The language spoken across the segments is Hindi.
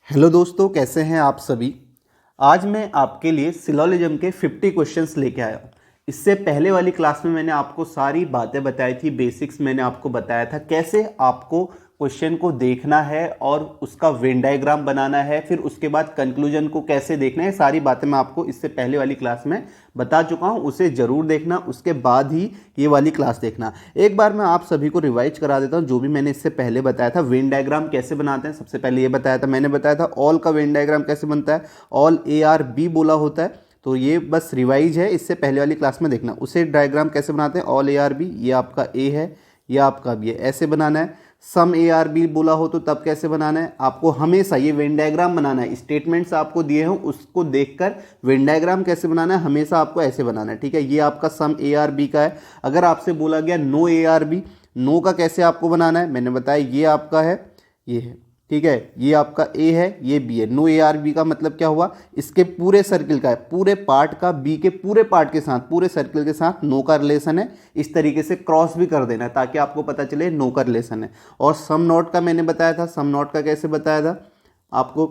हेलो दोस्तों, कैसे हैं आप सभी। आज मैं आपके लिए सिलोजिज्म के 50 क्वेश्चंस लेके आया हूँ। इससे पहले वाली क्लास में मैंने आपको सारी बातें बताई थी, बेसिक्स मैंने आपको बताया था कैसे आपको क्वेश्चन को देखना है और उसका वेन डायग्राम बनाना है, फिर उसके बाद कंक्लूजन को कैसे देखना है। सारी बातें मैं आपको इससे पहले वाली क्लास में बता चुका हूँ, उसे ज़रूर देखना, उसके बाद ही ये वाली क्लास देखना। एक बार मैं आप सभी को रिवाइज करा देता हूँ जो भी मैंने इससे पहले बताया था। वेन डायग्राम कैसे बनाते हैं, सबसे पहले ये बताया था, मैंने बताया था ऑल का वेन डायग्राम कैसे बनता है। ऑल ARB बोला होता है, तो ये बस रिवाइज है, इससे पहले वाली क्लास में देखना। उसे डायग्राम कैसे बनाते हैं, ऑल ARB, ये आपका A है, ये आपका B है, ऐसे बनाना है। सम ARB बोला हो तो तब कैसे बनाना है, आपको हमेशा ये वेन डायग्राम बनाना है। स्टेटमेंट्स आपको दिए हों उसको देखकर वेन डायग्राम कैसे बनाना है, हमेशा आपको ऐसे बनाना है, ठीक है। ये आपका सम ARB का है। अगर आपसे बोला गया नो ARB, नो का कैसे आपको बनाना है, मैंने बताया ये आपका है, ये है, ठीक है। ये आपका A है, ये B है। नो ARB का मतलब क्या हुआ, इसके पूरे सर्किल का है, पूरे पार्ट का B के पूरे पार्ट के साथ, पूरे सर्किल के साथ नो का रिलेशन है। इस तरीके से क्रॉस भी कर देना है ताकि आपको पता चले नो का रिलेशन है। और सम नॉट का मैंने बताया था, सम नॉट का कैसे बताया था आपको,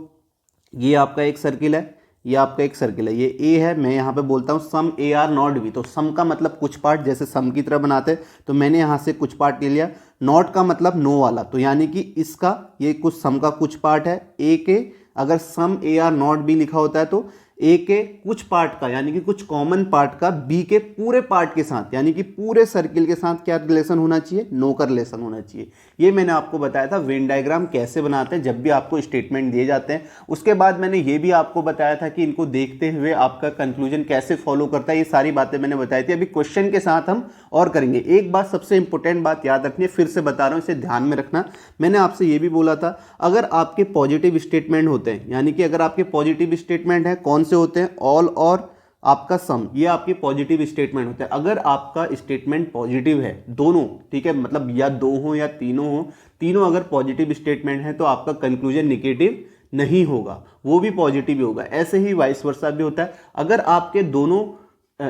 ये आपका एक सर्किल है, ये आपका एक सर्किल है, ये A है, मैं यहाँ पे बोलता हूँ सम AR नॉट B, तो सम का मतलब कुछ पार्ट, जैसे सम की तरह बनाते तो मैंने यहाँ से कुछ पार्ट ले लिया। नॉट का मतलब नो वाला, तो यानी कि इसका ये कुछ सम का कुछ पार्ट है। A के अगर सम AR नॉट B लिखा होता है तो A के कुछ पार्ट का यानी कि कुछ कॉमन पार्ट का B के पूरे पार्ट के साथ यानी कि पूरे सर्किल के साथ क्या रिलेशन होना चाहिए, नो का रिलेशन होना चाहिए। ये मैंने आपको बताया था वेन डायग्राम कैसे बनाते हैं जब भी आपको स्टेटमेंट दिए जाते हैं। उसके बाद मैंने ये भी आपको बताया था कि इनको देखते हुए आपका कंक्लूजन कैसे फॉलो करता है। ये सारी बातें मैंने बताई थी। अभी क्वेश्चन के साथ हम और करेंगे। एक बात, सबसे इंपॉर्टेंट बात याद रखनी है, फिर से बता रहा हूँ, इसे ध्यान में रखना। मैंने आपसे ये भी बोला था, अगर आपके पॉजिटिव स्टेटमेंट होते हैं, यानी कि अगर आपके पॉजिटिव स्टेटमेंट है, कौन से होते हैं, ऑल और आपका सम, ये आपके पॉजिटिव स्टेटमेंट होते हैं। अगर आपका स्टेटमेंट पॉजिटिव है, दोनों, ठीक है, मतलब या दो हो या तीनों हो, तीनों अगर पॉजिटिव स्टेटमेंट है तो आपका कंक्लूजन निगेटिव नहीं होगा, वो भी पॉजिटिव ही होगा। ऐसे ही वाइस वर्सा भी होता है। अगर आपके दोनों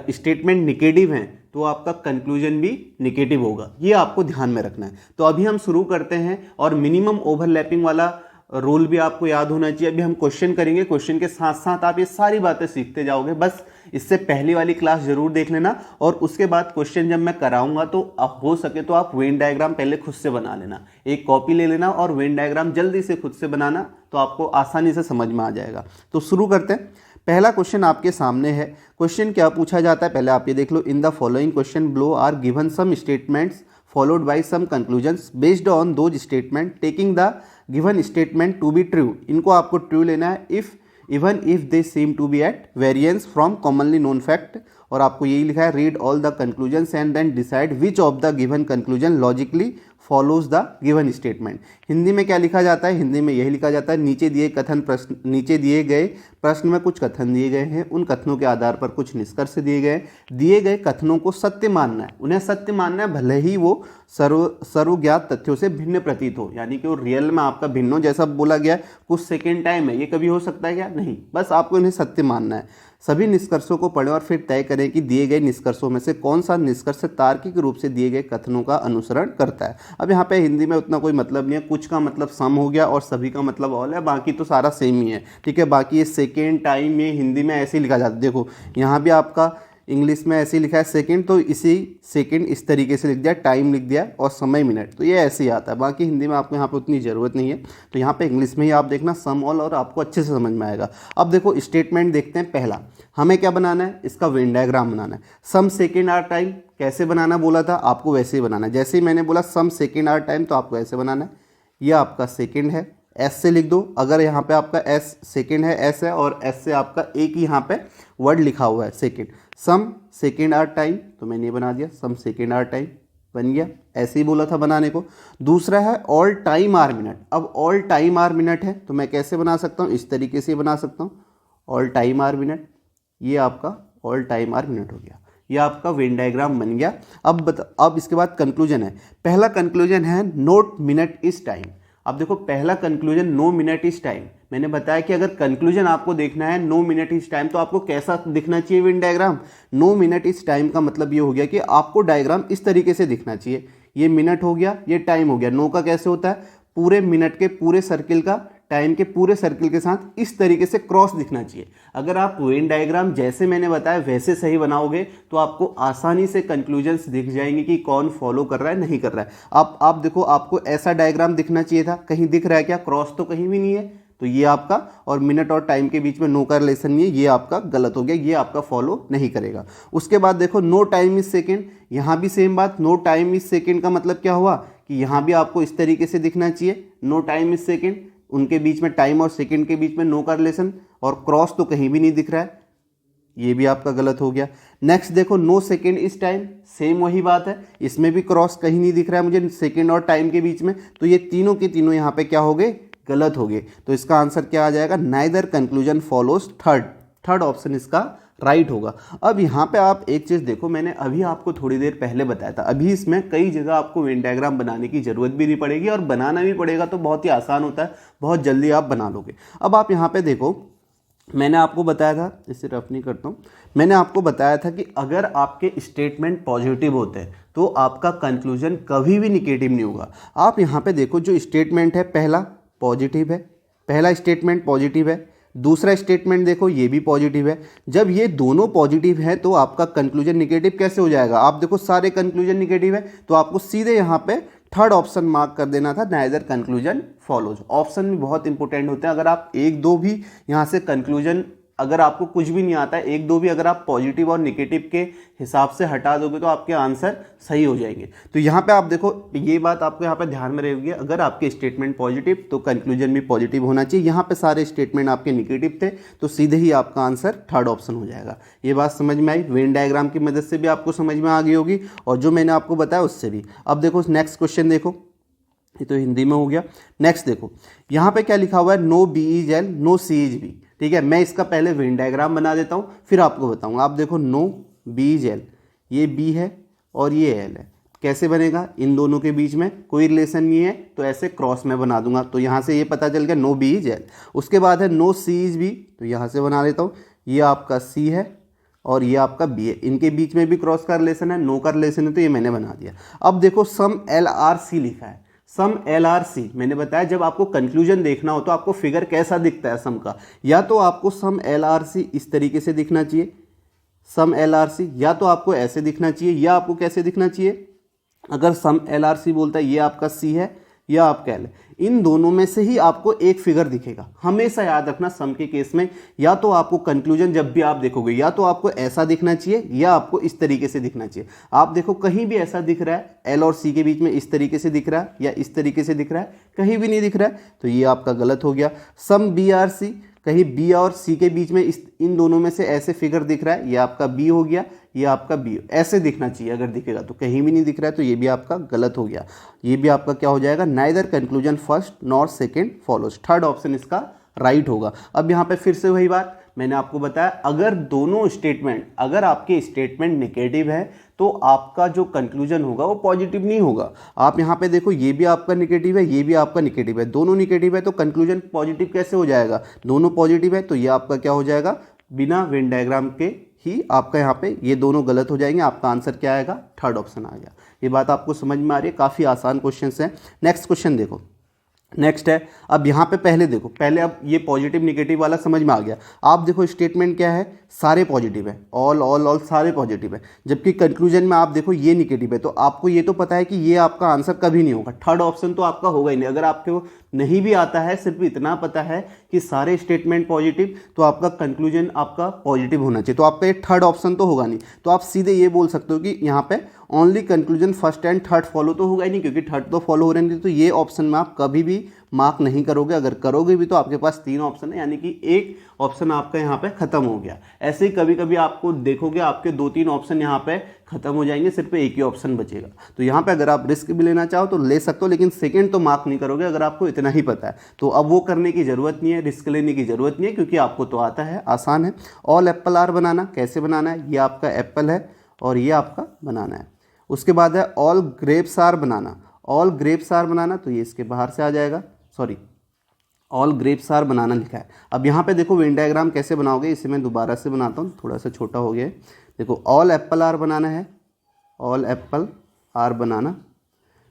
स्टेटमेंट निगेटिव हैं तो आपका कंक्लूजन भी निगेटिव होगा। ये आपको ध्यान में रखना है। तो अभी हम शुरू करते हैं, और मिनिमम ओवरलैपिंग वाला रूल भी आपको याद होना चाहिए। अभी हम क्वेश्चन करेंगे, क्वेश्चन के साथ साथ आप ये सारी बातें सीखते जाओगे। बस इससे पहली वाली क्लास जरूर देख लेना, और उसके बाद क्वेश्चन जब मैं कराऊंगा तो आप हो सके तो आप वेन डायग्राम पहले खुद से बना लेना, एक कॉपी ले लेना और वेन डायग्राम जल्दी से खुद से बनाना, तो आपको आसानी से समझ में आ जाएगा। तो शुरू करते हैं। पहला क्वेश्चन आपके सामने है। क्वेश्चन क्या पूछा जाता है, पहले आप ये देख लो। In the following question below are given some statements followed by some conclusions based on those statement taking the given statement to be true। इनको आपको ट्रू लेना है, if even if they seem to be at variance from commonly known fact। और आपको यही लिखा है, read all the conclusions and then decide which of the given conclusion logically follows the given statement। Hindi में क्या लिखा जाता है, हिंदी में यही लिखा जाता है, नीचे दिए दिए गए प्रश्न में कुछ कथन दिए गए हैं, उन कथनों के आधार पर कुछ निष्कर्ष दिए गए कथनों को सत्य मानना है, उन्हें सत्य मानना है, भले ही वो सर्वज्ञात तथ्यों से भिन्न प्रतीत हो, यानी कि वो रियल में आपका भिन्न हो। जैसा बोला गया कुछ सेकेंड टाइम है, ये कभी हो सकता है क्या, नहीं, बस आपको इन्हें सत्य मानना है। सभी निष्कर्षों को पढ़ें और फिर तय करें कि दिए गए निष्कर्षों में से कौन सा निष्कर्ष तार्किक रूप से दिए गए कथनों का अनुसरण करता है। अब यहाँ पे हिंदी में उतना कोई मतलब नहीं है, कुछ का मतलब सम हो गया और सभी का मतलब ऑल है, बाकी तो सारा सेम ही है, ठीक है। बाकी ये सेकेंड टाइम, ये हिंदी में ऐसे ही लिखा जाता है। देखो यहाँ भी आपका इंग्लिश में ऐसे ही लिखा है सेकंड, तो इसी सेकंड इस तरीके से लिख दिया, टाइम लिख दिया और समय मिनट, तो ये ऐसे ही आता है। बाकी हिंदी में आपको यहाँ पे उतनी ज़रूरत नहीं है, तो यहाँ पे इंग्लिश में ही आप देखना सम ऑल, और आपको अच्छे से समझ में आएगा। अब देखो स्टेटमेंट देखते हैं। पहला हमें क्या बनाना है, इसका वेन डायग्राम बनाना है। सम सेकेंड आर टाइम कैसे बनाना बोला था, आपको वैसे ही बनाना है। जैसे ही मैंने बोला सम सेकेंड आर टाइम, तो आपको ऐसे बनाना है। ये आपका सेकेंड है, एस से लिख दो। अगर यहाँ पे आपका एस सेकेंड है, एस है, और एस से आपका एक ही यहाँ पे वर्ड लिखा हुआ है second. Some second are time, तो मैंने ये बना दिया, सम सेकेंड आर टाइम बन गया, ऐसे ही बोला था बनाने को। दूसरा है ऑल टाइम आर मिनट। अब ऑल टाइम आर मिनट है तो मैं कैसे बना सकता हूँ, इस तरीके से बना सकता हूँ, ऑल टाइम आर मिनट। ये आपका ऑल टाइम आर मिनट हो गया, ये आपका वेन डायग्राम बन गया। अब इसके बाद कंक्लूजन है। पहला कंक्लूजन है नोट मिनट इज टाइम। अब देखो पहला conclusion no minute is time. मैंने बताया कि अगर कंक्लूजन आपको देखना है नो मिनट इज टाइम, तो आपको कैसा दिखना चाहिए Venn diagram. No minute is time का मतलब ये हो गया कि आपको डायग्राम इस तरीके से दिखना चाहिए। ये मिनट हो गया, ये टाइम हो गया। नो का कैसे होता है, पूरे मिनट के पूरे सर्किल का टाइम के पूरे सर्किल के साथ इस तरीके से क्रॉस दिखना चाहिए। अगर आप वेन डायग्राम जैसे मैंने बताया वैसे सही बनाओगे तो आपको आसानी से कंक्लूजन्स दिख जाएंगे कि कौन फॉलो कर रहा है नहीं कर रहा है। आप देखो, आपको ऐसा डायग्राम दिखना चाहिए था, कहीं दिख रहा है क्या? क्रॉस तो कहीं भी नहीं है, तो ये आपका, और मिनट और टाइम के बीच में नो का रिलेशन नहीं है, ये आपका गलत हो गया, ये आपका फॉलो नहीं करेगा। उसके बाद देखो नो टाइम इज सेकेंड, यहाँ भी सेम बात, नो टाइम इज सेकेंड का मतलब क्या हुआ कि यहाँ भी आपको इस तरीके से दिखना चाहिए, नो टाइम इज सेकेंड, उनके बीच में टाइम और सेकेंड के बीच में नो का रिलेशन, और क्रॉस तो कहीं भी नहीं दिख रहा है, ये भी आपका गलत हो गया। नेक्स्ट देखो no second is time, same वही बात है, इसमें भी क्रॉस कहीं नहीं दिख रहा है मुझे सेकेंड और टाइम के बीच में, तो ये तीनों के तीनों यहाँ पे क्या हो गए? गलत हो गए। तो इसका आंसर क्या आ जाएगा? Neither conclusion follows third option इसका राइट होगा। अब यहाँ पे आप एक चीज़ देखो, मैंने अभी आपको थोड़ी देर पहले बताया था, अभी इसमें कई जगह आपको वेन डायग्राम बनाने की जरूरत भी नहीं पड़ेगी, और बनाना भी पड़ेगा तो बहुत ही आसान होता है, बहुत जल्दी आप बना लोगे। अब आप यहाँ पे देखो, मैंने आपको बताया था, इसे रफ नहीं करता हूँ, मैंने आपको बताया था कि अगर आपके स्टेटमेंट पॉजिटिव होते हैं तो आपका कंक्लूजन कभी भी निगेटिव नहीं होगा। आप यहाँ पे देखो, जो स्टेटमेंट है पहला पॉजिटिव है, पहला स्टेटमेंट पॉजिटिव है, दूसरा स्टेटमेंट देखो ये भी पॉजिटिव है। जब ये दोनों पॉजिटिव है तो आपका कंक्लूजन निगेटिव कैसे हो जाएगा? आप देखो सारे कंक्लूजन निगेटिव है, तो आपको सीधे यहाँ पे थर्ड ऑप्शन मार्क कर देना था, नाइदर कंक्लूजन फॉलोज। ऑप्शन भी बहुत इंपॉर्टेंट होते हैं। अगर आप एक दो भी यहाँ से कंक्लूजन, अगर आपको कुछ भी नहीं आता है, एक दो भी अगर आप पॉजिटिव और नेगेटिव के हिसाब से हटा दोगे तो आपके आंसर सही हो जाएंगे। तो यहाँ पे आप देखो, ये बात आपको यहाँ पे ध्यान में रहेगी, अगर आपके स्टेटमेंट पॉजिटिव तो कंक्लूजन भी पॉजिटिव होना चाहिए। यहाँ पे सारे स्टेटमेंट आपके नेगेटिव थे तो सीधे ही आपका आंसर थर्ड ऑप्शन हो जाएगा। ये बात समझ में आई? वेन डायग्राम की मदद से भी आपको समझ में आ गई होगी, और जो मैंने आपको बताया उससे भी। अब देखो नेक्स्ट क्वेश्चन देखो, ये तो हिंदी में हो गया। नेक्स्ट देखो, यहाँ पे क्या लिखा हुआ है? No B is L, no C is B. ठीक है, मैं इसका पहले वेन डायग्राम बना देता हूँ फिर आपको बताऊँगा। आप देखो नो बी इज एल, ये बी है और ये एल है, कैसे बनेगा? इन दोनों के बीच में कोई रिलेशन नहीं है तो ऐसे क्रॉस में बना दूंगा, तो यहाँ से ये पता चल गया नो बी इज एल। उसके बाद है नो सी इज बी, तो यहाँ से बना देता हूँ, ये आपका सी है और ये आपका बी है, इनके बीच में भी क्रॉस का रिलेशन है, नो का रिलेशन है, तो ये मैंने बना दिया। अब देखो सम एल आर सी लिखा है, सम एल आर सी। मैंने बताया जब आपको कंक्लूजन देखना हो तो आपको फिगर कैसा दिखता है सम का, या तो आपको सम एल आर सी इस तरीके से दिखना चाहिए, सम एल आर सी, या तो आपको ऐसे दिखना चाहिए, या आपको कैसे दिखना चाहिए? अगर सम एल आर सी बोलता है ये आपका सी है या आपका एल है, इन दोनों में से ही आपको एक फिगर दिखेगा। हमेशा याद रखना सम के केस में, या तो आपको कंक्लूजन जब भी आप देखोगे या तो आपको ऐसा दिखना चाहिए या आपको इस तरीके से दिखना चाहिए। आप देखो कहीं भी ऐसा दिख रहा है, एल और सी के बीच में इस तरीके से दिख रहा है या इस तरीके से दिख रहा है, कहीं भी नहीं दिख रहा है, तो ये आपका गलत हो गया। सम बी आर सी, कहीं बी और सी के बीच में इन दोनों में से ऐसे फिगर दिख रहा है, ये आपका बी हो गया, ये आपका बी, ऐसे दिखना चाहिए। अगर दिखेगा तो कहीं भी नहीं दिख रहा है तो ये भी आपका गलत हो गया। ये भी आपका क्या हो जाएगा? Neither conclusion first nor second follows. Third option इसका राइट होगा। अब यहाँ पे फिर से वही बात मैंने आपको बताया, अगर दोनों स्टेटमेंट, अगर आपके स्टेटमेंट नेगेटिव है तो आपका जो कंक्लूजन होगा वो पॉजिटिव नहीं होगा। आप यहाँ पे देखो ये भी आपका नेगेटिव है, ये भी आपका नेगेटिव है, दोनों नेगेटिव है तो कंक्लूजन पॉजिटिव कैसे हो जाएगा? दोनों पॉजिटिव है तो ये आपका क्या हो जाएगा? बिना वेन डायग्राम के ही आपका यहाँ पे ये दोनों गलत हो जाएंगे। आपका आंसर क्या आएगा? थर्ड ऑप्शन आ गया। ये बात आपको समझ में आ रही है? काफ़ी आसान क्वेश्चन है। नेक्स्ट क्वेश्चन देखो, नेक्स्ट है, अब यहाँ पे पहले देखो, पहले अब ये पॉजिटिव निगेटिव वाला समझ में आ गया। आप देखो स्टेटमेंट क्या है? सारे पॉजिटिव है, ऑल ऑल ऑल सारे पॉजिटिव है, जबकि कंक्लूजन में आप देखो ये निगेटिव है, तो आपको ये तो पता है कि ये आपका आंसर कभी नहीं होगा, थर्ड ऑप्शन तो आपका होगा ही नहीं। अगर आपको नहीं भी आता है, सिर्फ इतना पता है कि सारे स्टेटमेंट पॉजिटिव, तो आपका कंक्लूजन आपका पॉजिटिव होना चाहिए, तो आपका ये थर्ड ऑप्शन तो होगा नहीं। तो आप सीधे ये बोल सकते हो कि यहाँ पे only conclusion first and third follow तो होगा ही नहीं, क्योंकि थर्ड तो फॉलो हो रहे नहीं, तो ये ऑप्शन में आप कभी भी मार्क नहीं करोगे। अगर करोगे भी तो आपके पास तीन ऑप्शन है, यानी कि एक ऑप्शन आपका यहाँ पे खत्म हो गया। ऐसे ही कभी कभी आपको देखोगे आपके दो तीन ऑप्शन यहाँ पे खत्म हो जाएंगे, सिर्फ एक ही ऑप्शन बचेगा। तो यहाँ पे अगर आप रिस्क भी लेना चाहो तो ले सकते हो, लेकिन सेकंड तो मार्क नहीं करोगे अगर आपको इतना ही पता है। तो अब वो करने की ज़रूरत नहीं है, रिस्क लेने की ज़रूरत नहीं है, क्योंकि आपको तो आता है, आसान है। ऑल एप्पल आर बनाना कैसे बनाना है? ये आपका एप्पल है और ये आपका बनाना है। उसके बाद है all grapes are banana, all grapes are banana, तो ये इसके बाहर से आ जाएगा, sorry all grapes are banana लिखा है। अब यहाँ पे देखो वेन डायग्राम कैसे बनाओगे, इसे मैं दोबारा से बनाता हूँ, थोड़ा सा छोटा हो गया है। देखो ऑल एप्पल आर बनाना है, ऑल एप्पल आर बनाना।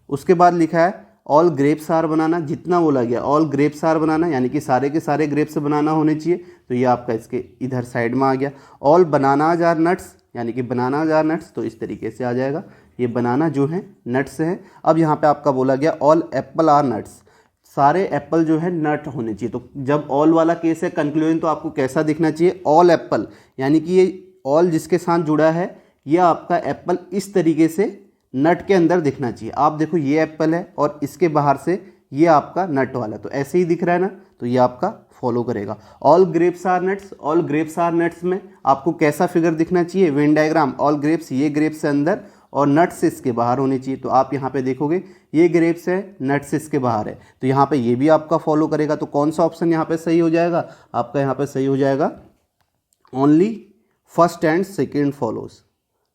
उसके बाद लिखा है ऑल ग्रेप्स आर बनाना, जितना बोला गया ऑल ग्रेप्स आर बनाना यानी कि सारे के सारे ग्रेप्स बनाना होने चाहिए, तो ये आपका इसके इधर साइड में आ गया। ऑल बनानाज आर नट्स यानी कि बनानाज आर नट्स, तो इस तरीके से आ जाएगा, ये बनाना जो है नट्स है। अब यहाँ पे आपका बोला गया ऑल एप्पल आर नट्स, सारे एप्पल जो है नट होने चाहिए। तो जब ऑल वाला केस है कंक्लूजन तो आपको कैसा दिखना चाहिए, ऑल एप्पल यानी कि ये ऑल जिसके साथ जुड़ा है ये आपका एप्पल इस तरीके से नट के अंदर दिखना चाहिए। आप देखो ये एप्पल है और इसके बाहर से ये आपका नट वाला, तो ऐसे ही दिख रहा है ना, तो ये आपका फॉलो करेगा। All grapes are nuts, all grapes are nuts में आपको कैसा फिगर दिखना चाहिए, वेन डायग्राम, ऑल ग्रेप्स ये ग्रेप्स से अंदर और नट्स इसके बाहर होनी चाहिए। तो आप यहाँ पे देखोगे ये ग्रेप्स है, नट्स इसके बाहर है, तो यहाँ पे ये भी आपका फॉलो करेगा। तो कौन सा ऑप्शन यहाँ पे सही हो जाएगा, आपका यहाँ पे सही हो जाएगा only first and second follows,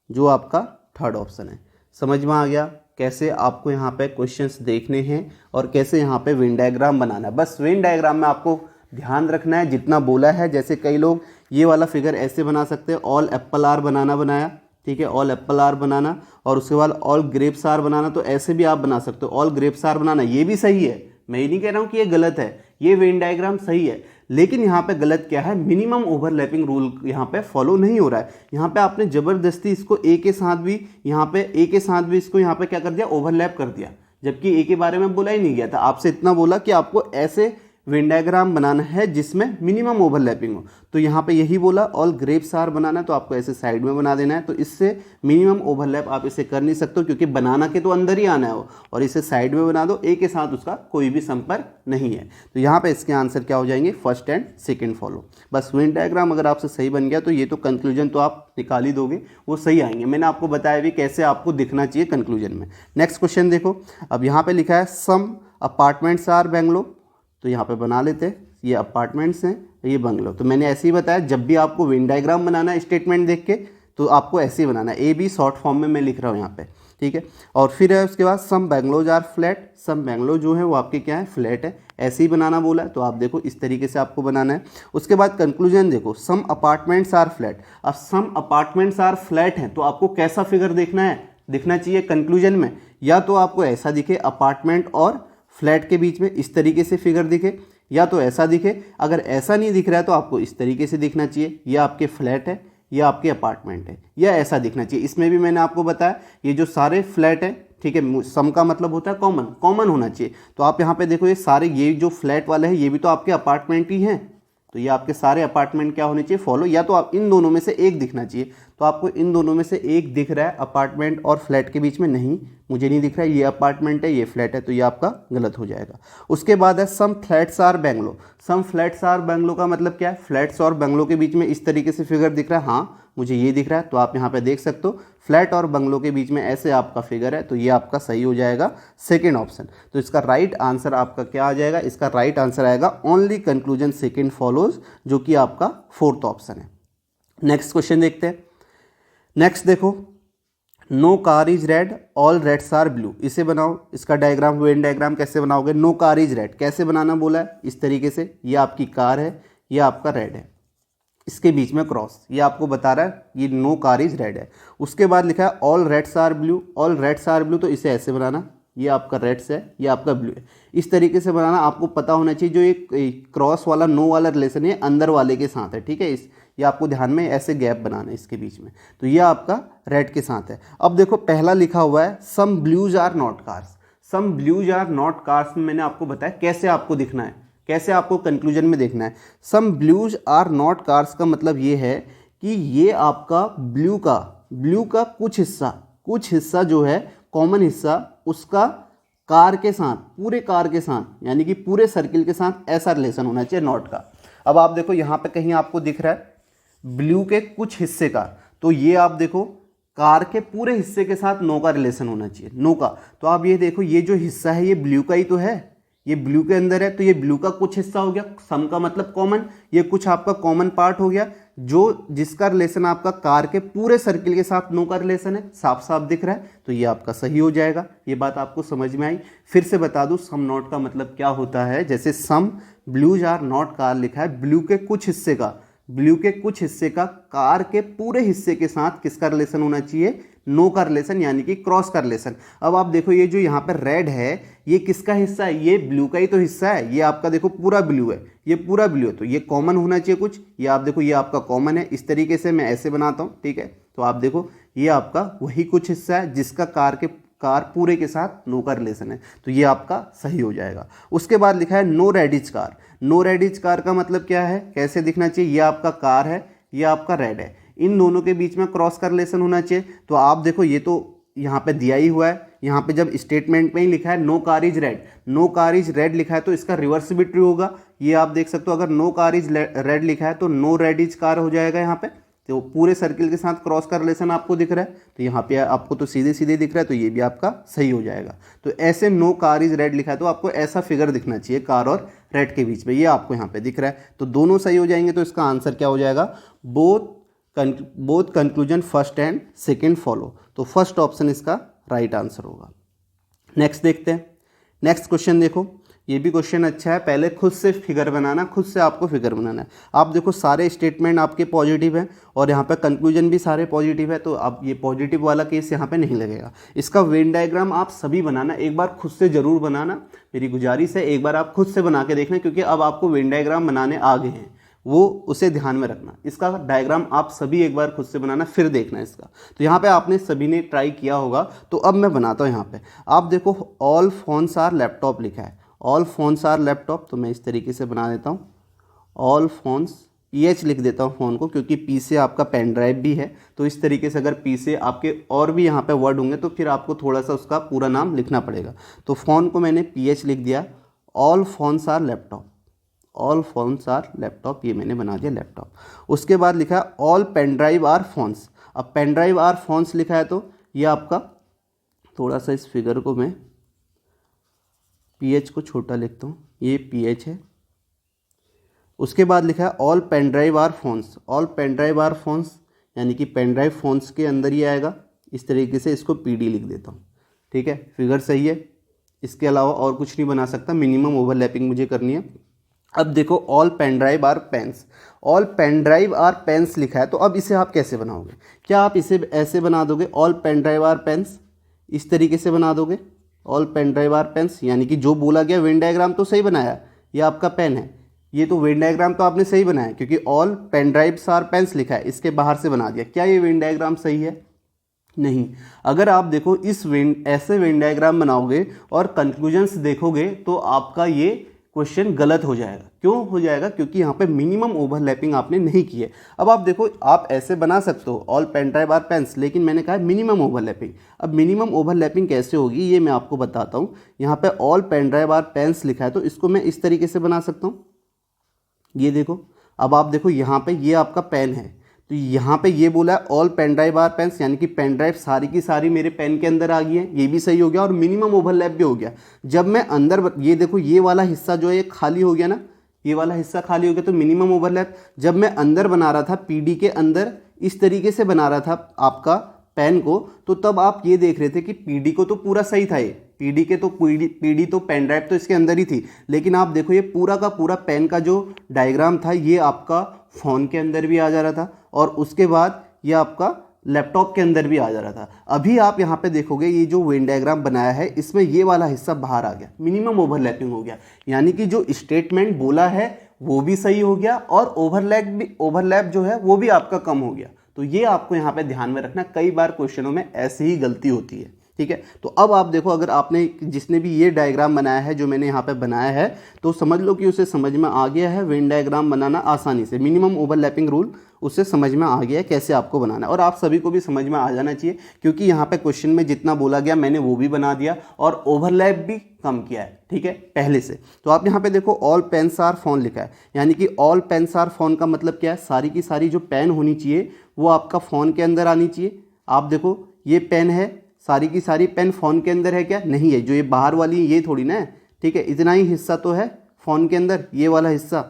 जो आपका थर्ड ऑप्शन है। समझ में आ गया कैसे आपको यहाँ पे क्वेश्चंस देखने हैं और कैसे यहाँ पे वेन डायग्राम बनाना है। बस वेन डायग्राम में आपको ध्यान रखना है जितना बोला है। जैसे कई लोग ये वाला फिगर ऐसे बना सकते हैं, ऑल एप्पल आर बनाना बनाया, ठीक है, ऑल एप्पल आर बनाना, और उसके बाद ऑल ग्रेप्स आर बनाना, तो ऐसे भी आप बना सकते हो, ऑल ग्रेप्स आर बनाना, ये भी सही है। मैं ये नहीं कह रहा हूँ कि ये गलत है, ये वेन डायग्राम सही है, लेकिन यहाँ पे गलत क्या है, मिनिमम ओवरलैपिंग रूल यहाँ पे फॉलो नहीं हो रहा है। यहाँ पे आपने जबरदस्ती इसको ए के साथ भी, यहाँ पे ए के साथ भी इसको यहाँ पे क्या कर दिया, ओवरलैप कर दिया, जबकि ए के बारे में बोला ही नहीं गया था। आपसे इतना बोला कि आपको ऐसे वेन डायग्राम बनाना है जिसमें मिनिमम ओवरलैपिंग हो, तो यहाँ पे यही बोला ऑल ग्रेप्स आर बनाना, तो आपको ऐसे साइड में बना देना है। तो इससे मिनिमम ओवरलैप आप इसे कर नहीं सकते हो, क्योंकि बनाना के तो अंदर ही आना है वो, और इसे साइड में बना दो, ए के साथ उसका कोई भी संपर्क नहीं है। तो यहाँ पे इसके आंसर क्या हो जाएंगे, फर्स्ट एंड सेकेंड फॉलो। बस वेन डायग्राम अगर आपसे सही बन गया तो ये तो कंक्लूजन तो आप निकाल ही दोगे, वो सही आएंगे। मैंने आपको बताया भी कैसे आपको दिखना चाहिए कंक्लूजन में। नेक्स्ट क्वेश्चन देखो, अब यहाँ पे लिखा है सम अपार्टमेंट्स आर बेंगलो, तो यहाँ पे बना लेते हैं, ये अपार्टमेंट्स हैं, ये बंगलो। तो मैंने ऐसे ही बताया, जब भी आपको वेन डायग्राम बनाना है स्टेटमेंट देख के, तो आपको ऐसे ही बनाना है, ए बी शॉर्ट फॉर्म में मैं लिख रहा हूँ यहाँ पे, ठीक है। और फिर है उसके बाद सम बेंगलोज आर फ्लैट, सम बेंगलो जो है वो आपके क्या है, फ्लैट है, ऐसे ही बनाना बोला है। तो आप देखो इस तरीके से आपको बनाना है। उसके बाद कंक्लूजन देखो, सम अपार्टमेंट्स आर फ्लैट। अब सम अपार्टमेंट्स आर फ्लैट हैं, तो आपको कैसा फिगर देखना है, दिखना चाहिए कंक्लूजन में, या तो आपको ऐसा दिखे अपार्टमेंट और फ्लैट के बीच में इस तरीके से फिगर दिखे, या तो ऐसा दिखे। अगर ऐसा नहीं दिख रहा है तो आपको इस तरीके से दिखना चाहिए, या आपके फ्लैट है या आपके अपार्टमेंट है, या ऐसा दिखना चाहिए। इसमें भी मैंने आपको बताया ये जो सारे फ्लैट है, ठीक है, सम का मतलब होता है कॉमन, कॉमन होना चाहिए। तो आप यहाँ पे देखो ये सारे, ये जो फ्लैट वाले हैं ये भी तो आपके अपार्टमेंट ही हैं, तो ये आपके सारे अपार्टमेंट क्या होने चाहिए, फॉलो, या तो आप इन दोनों में से एक दिखना चाहिए। तो आपको इन दोनों में से एक दिख रहा है अपार्टमेंट और फ्लैट के बीच में, नहीं मुझे नहीं दिख रहा है, ये अपार्टमेंट है ये फ्लैट है, तो ये आपका गलत हो जाएगा। उसके बाद है some flats are bungalow. Some flats are bungalow का मतलब क्या है, फ्लैट्स और बेंगलो के बीच में इस तरीके से फिगर दिख रहा है, हाँ मुझे ये दिख रहा है। तो आप यहाँ पे देख सकते हो फ्लैट और बंगलो के बीच में ऐसे आपका फिगर है, तो ये आपका सही हो जाएगा सेकेंड ऑप्शन। तो इसका राइट आंसर आपका क्या आ जाएगा, इसका राइट आंसर आएगा ओनली कंक्लूजन सेकेंड फॉलोज, जो कि आपका फोर्थ ऑप्शन है। नेक्स्ट क्वेश्चन देखते हैं। नेक्स्ट देखो, no car is red, all reds are blue, इसे बनाओ। इसका डायग्राम, वेन डायग्राम कैसे बनाओगे, नो कार इज रेड कैसे बनाना बोला है, इस तरीके से, ये आपकी कार है, ये आपका रेड है, इसके बीच में क्रॉस, ये आपको बता रहा है ये नो कार इज रेड है। उसके बाद लिखा है all reds are blue, all reds are blue, तो इसे ऐसे बनाना, ये आपका रेड्स है, ये आपका ब्लू है, इस तरीके से बनाना। आपको पता होना चाहिए जो एक क्रॉस वाला नो वाला रिलेशन है अंदर वाले के साथ है, ठीक है, ये आपको ध्यान में ऐसे गैप बनाना है इसके बीच में, तो ये आपका रेड के साथ है। अब देखो पहला लिखा हुआ है some blues are not cars, some blues are not cars में मैंने आपको बताया कैसे आपको दिखना है, कैसे आपको कंक्लूजन में देखना है। Some blues are not cars का मतलब ये है कि ये आपका ब्लू का कुछ हिस्सा जो है कॉमन हिस्सा, उसका कार के साथ, पूरे कार के साथ, यानी कि पूरे सर्किल के साथ ऐसा रिलेशन होना चाहिए नॉट का। अब आप देखो यहाँ पे कहीं आपको दिख रहा है ब्लू के कुछ हिस्से का, तो ये आप देखो कार के पूरे हिस्से के साथ नो का रिलेशन होना चाहिए, नो का। तो आप ये देखो ये जो हिस्सा है ये ब्लू का ही तो है, ये ब्लू के अंदर है, तो ये ब्लू का कुछ हिस्सा हो गया, सम का मतलब कॉमन, ये कुछ आपका कॉमन पार्ट हो गया, जो जिसका रिलेशन आपका कार के पूरे सर्किल के साथ नो का रिलेशन है, साफ साफ दिख रहा है, तो ये आपका सही हो जाएगा। ये बात आपको समझ में आई। फिर से बता दूं सम नॉट का मतलब क्या होता है। जैसे सम ब्लूज आर नॉट कार लिखा है, ब्लू के कुछ हिस्से का कार के पूरे हिस्से के साथ किसका रिलेशन होना चाहिए, नो का रिलेशन यानी कि क्रॉस का रिलेशन। अब आप देखो ये जो यहाँ पर रेड है ये किसका हिस्सा है, ये ब्लू का ही तो हिस्सा है, ये आपका देखो पूरा ब्लू है, ये पूरा ब्लू है, तो ये कॉमन होना चाहिए कुछ, ये आप देखो ये आपका कॉमन है। इस तरीके से मैं ऐसे बनाता हूँ, ठीक है, तो आप देखो ये आपका वही कुछ हिस्सा है जिसका कार पूरे के साथ नो का रिलेशन है, तो ये आपका सही हो जाएगा। उसके बाद लिखा है no reddish car. No reddish car का मतलब क्या है, कैसे दिखना चाहिए, ये आपका कार है, ये आपका रेड है, इन दोनों के बीच में क्रॉस का रिलेशन होना चाहिए। तो आप देखो ये तो यहाँ पे दिया ही हुआ है, यहाँ पे जब स्टेटमेंट में ही लिखा है no car is red, no car is red लिखा है तो इसका रिवर्स भी ट्रू होगा। ये आप देख सकते हो, अगर नो कार इज रेड लिखा है तो नो रेड इज कार हो जाएगा यहाँ पे। तो पूरे सर्किल के साथ क्रॉस का रिलेशन आपको दिख रहा है, तो यहाँ पे आपको तो सीधे सीधे दिख रहा है, तो ये भी आपका सही हो जाएगा। तो ऐसे नो कार इज रेड लिखा है तो आपको ऐसा फिगर दिखना चाहिए कार और रेड के बीच में, ये आपको यहाँ पे दिख रहा है, तो दोनों सही हो जाएंगे। तो इसका आंसर क्या हो जाएगा, both conclusion first and second follow, तो फर्स्ट ऑप्शन इसका राइट आंसर होगा। नेक्स्ट देखते हैं, नेक्स्ट क्वेश्चन देखो, ये भी क्वेश्चन अच्छा है। पहले खुद से फिगर बनाना, खुद से आपको फिगर बनाना है। आप देखो सारे स्टेटमेंट आपके पॉजिटिव हैं और यहाँ पे कंक्लूजन भी सारे पॉजिटिव है, तो अब ये पॉजिटिव वाला केस यहाँ पे नहीं लगेगा। इसका वेन डायग्राम आप सभी बनाना, एक बार खुद से ज़रूर बनाना, मेरी गुजारिश है एक बार आप खुद से बना के देखना, क्योंकि अब आपको वेन डायग्राम बनाने आ गए हैं, वो उसे ध्यान में रखना। इसका डायग्राम आप सभी एक बार खुद से बनाना, फिर देखना इसका। तो यहाँ पे आपने सभी ने ट्राई किया होगा, तो अब मैं बनाता हूँ। यहाँ पे आप देखो ऑल फोन्स आर लैपटॉप लिखा है, ऑल फोन्स आर लैपटॉप, तो मैं इस तरीके से बना देता हूँ ऑल फोन्स, PH लिख देता हूँ फ़ोन को, क्योंकि P से आपका पेन ड्राइव भी है, तो इस तरीके से अगर P से आपके और भी यहाँ पे वर्ड होंगे तो फिर आपको थोड़ा सा उसका पूरा नाम लिखना पड़ेगा। तो फ़ोन को मैंने PH लिख दिया, all phones are laptop, all phones are laptop, ये मैंने बना दिया लैपटॉप। उसके बाद लिखा है all pen drive are phones. अब पेन ड्राइव आर फोन्स लिखा है तो ये आपका, थोड़ा सा इस फिगर को मैं PH को छोटा लिखता हूँ, ये PH है। उसके बाद लिखा है all pen drive are phones, all pen drive are phones यानी कि पेन ड्राइव फोन्स के अंदर ही आएगा। इस तरीके से इसको PD लिख देता हूँ, ठीक है, फिगर सही है। इसके अलावा और कुछ नहीं बना सकता, मिनिमम ओवरलैपिंग मुझे करनी है। अब देखो all pen drive are pens, all pen drive are pens लिखा है, तो अब इसे आप कैसे बनाओगे, क्या आप इसे ऐसे बना दोगे all pen drive are pens, इस तरीके से बना दोगे all pen drive are pens, यानी कि जो बोला गया वेन डायग्राम तो सही बनाया, ये आपका पेन है, ये तो वेन डायग्राम तो आपने सही बनाया, क्योंकि all pen drives are pens लिखा है, इसके बाहर से बना दिया। क्या ये वेन डायग्राम सही है, नहीं। अगर आप देखो इस ऐसे वेन डायग्राम बनाओगे और कंक्लूजन्स देखोगे तो आपका ये क्वेश्चन गलत हो जाएगा। क्यों हो जाएगा, क्योंकि यहाँ पे मिनिमम ओवरलैपिंग आपने नहीं की है। अब आप देखो आप ऐसे बना सकते हो all pen drive are pens, लेकिन मैंने कहा मिनिमम ओवरलैपिंग। अब मिनिमम ओवरलैपिंग कैसे होगी ये मैं आपको बताता हूँ। यहाँ पे all pen drive are pens लिखा है, तो इसको मैं इस तरीके से बना सकता हूँ, ये देखो। अब आप देखो यहाँ पे ये आपका पेन है, तो यहाँ पे ये बोला है all pen drive are pens, यानी कि पेन ड्राइव सारी की सारी मेरे पेन के अंदर आ गई है, ये भी सही हो गया और मिनिमम ओवरलैप भी हो गया। जब मैं अंदर, ये देखो ये वाला हिस्सा जो है ये खाली हो गया ना, ये वाला हिस्सा खाली हो गया, तो मिनिमम ओवरलैप। जब मैं अंदर बना रहा था PD के अंदर, इस तरीके से बना रहा था आपका पेन को, तो तब आप ये देख रहे थे कि PD को तो पूरा सही था, ये PD के तो PD तो पेन ड्राइव तो इसके अंदर ही थी, लेकिन आप देखो ये पूरा का पूरा पेन का जो डायग्राम था ये आपका फ़ोन के अंदर भी आ जा रहा था और उसके बाद ये आपका लैपटॉप के अंदर भी आ जा रहा था। अभी आप यहाँ पे देखोगे ये जो वेन डायग्राम बनाया है इसमें ये वाला हिस्सा बाहर आ गया, मिनिमम ओवरलैपिंग हो गया, यानी कि जो स्टेटमेंट बोला है वो भी सही हो गया और ओवरलैप जो है वो भी आपका कम हो गया। तो ये आपको यहाँ पे ध्यान में रखना, कई बार क्वेश्चनों में ऐसी ही गलती होती है, ठीक है। तो अब आप देखो, अगर आपने जिसने भी ये डायग्राम बनाया है जो मैंने यहाँ पे बनाया है, तो समझ लो कि उसे समझ में आ गया है वेन डायग्राम बनाना आसानी से, मिनिमम ओवरलैपिंग रूल उससे समझ में आ गया है कैसे आपको बनाना है। और आप सभी को भी समझ में आ जाना चाहिए, क्योंकि यहाँ पे क्वेश्चन में जितना बोला गया मैंने वो भी बना दिया और ओवरलैप भी कम किया है, ठीक है, पहले से। तो आप यहाँ पे देखो ऑल पेन्स आर फोन लिखा है, यानी कि ऑल पेन्स आर फोन का मतलब क्या है, सारी की सारी जो पेन होनी चाहिए वो आपका फ़ोन के अंदर आनी चाहिए। आप देखो ये पेन है, सारी की सारी पेन फ़ोन के अंदर है क्या, नहीं है, जो ये बाहर वाली ये थोड़ी ना है, ठीक है, इतना ही हिस्सा तो है फ़ोन के अंदर, ये वाला हिस्सा,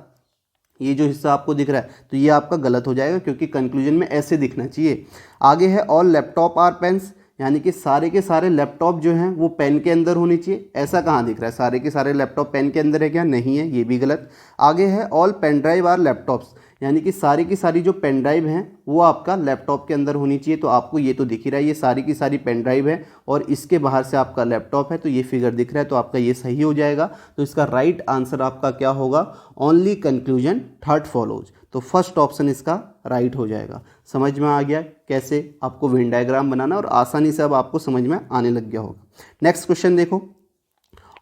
ये जो हिस्सा आपको दिख रहा है, तो ये आपका गलत हो जाएगा, क्योंकि कंक्लूजन में ऐसे दिखना चाहिए। आगे है ऑल लैपटॉप आर पेन्स, यानी कि सारे के सारे लैपटॉप जो हैं वो पेन के अंदर होने चाहिए, ऐसा कहाँ दिख रहा है, सारे के सारे लैपटॉप पेन के अंदर है क्या, नहीं है, ये भी गलत। आगे है all pen drive are laptops, यानी कि सारी की सारी जो पेन ड्राइव हैं वो आपका लैपटॉप के अंदर होनी चाहिए। तो आपको ये तो दिख ही रहा है, ये सारी की सारी पेन ड्राइव है और इसके बाहर से आपका लैपटॉप है, तो ये फिगर दिख रहा है, तो आपका ये सही हो जाएगा। तो इसका राइट आंसर आपका क्या होगा, ओनली कंक्लूजन थर्ड फॉलोज। तो फर्स्ट ऑप्शन इसका राइट हो जाएगा। समझ में आ गया कैसे आपको वेन डायग्राम बनाना, और आसानी से अब आपको समझ में आने लग गया होगा। नेक्स्ट क्वेश्चन देखो,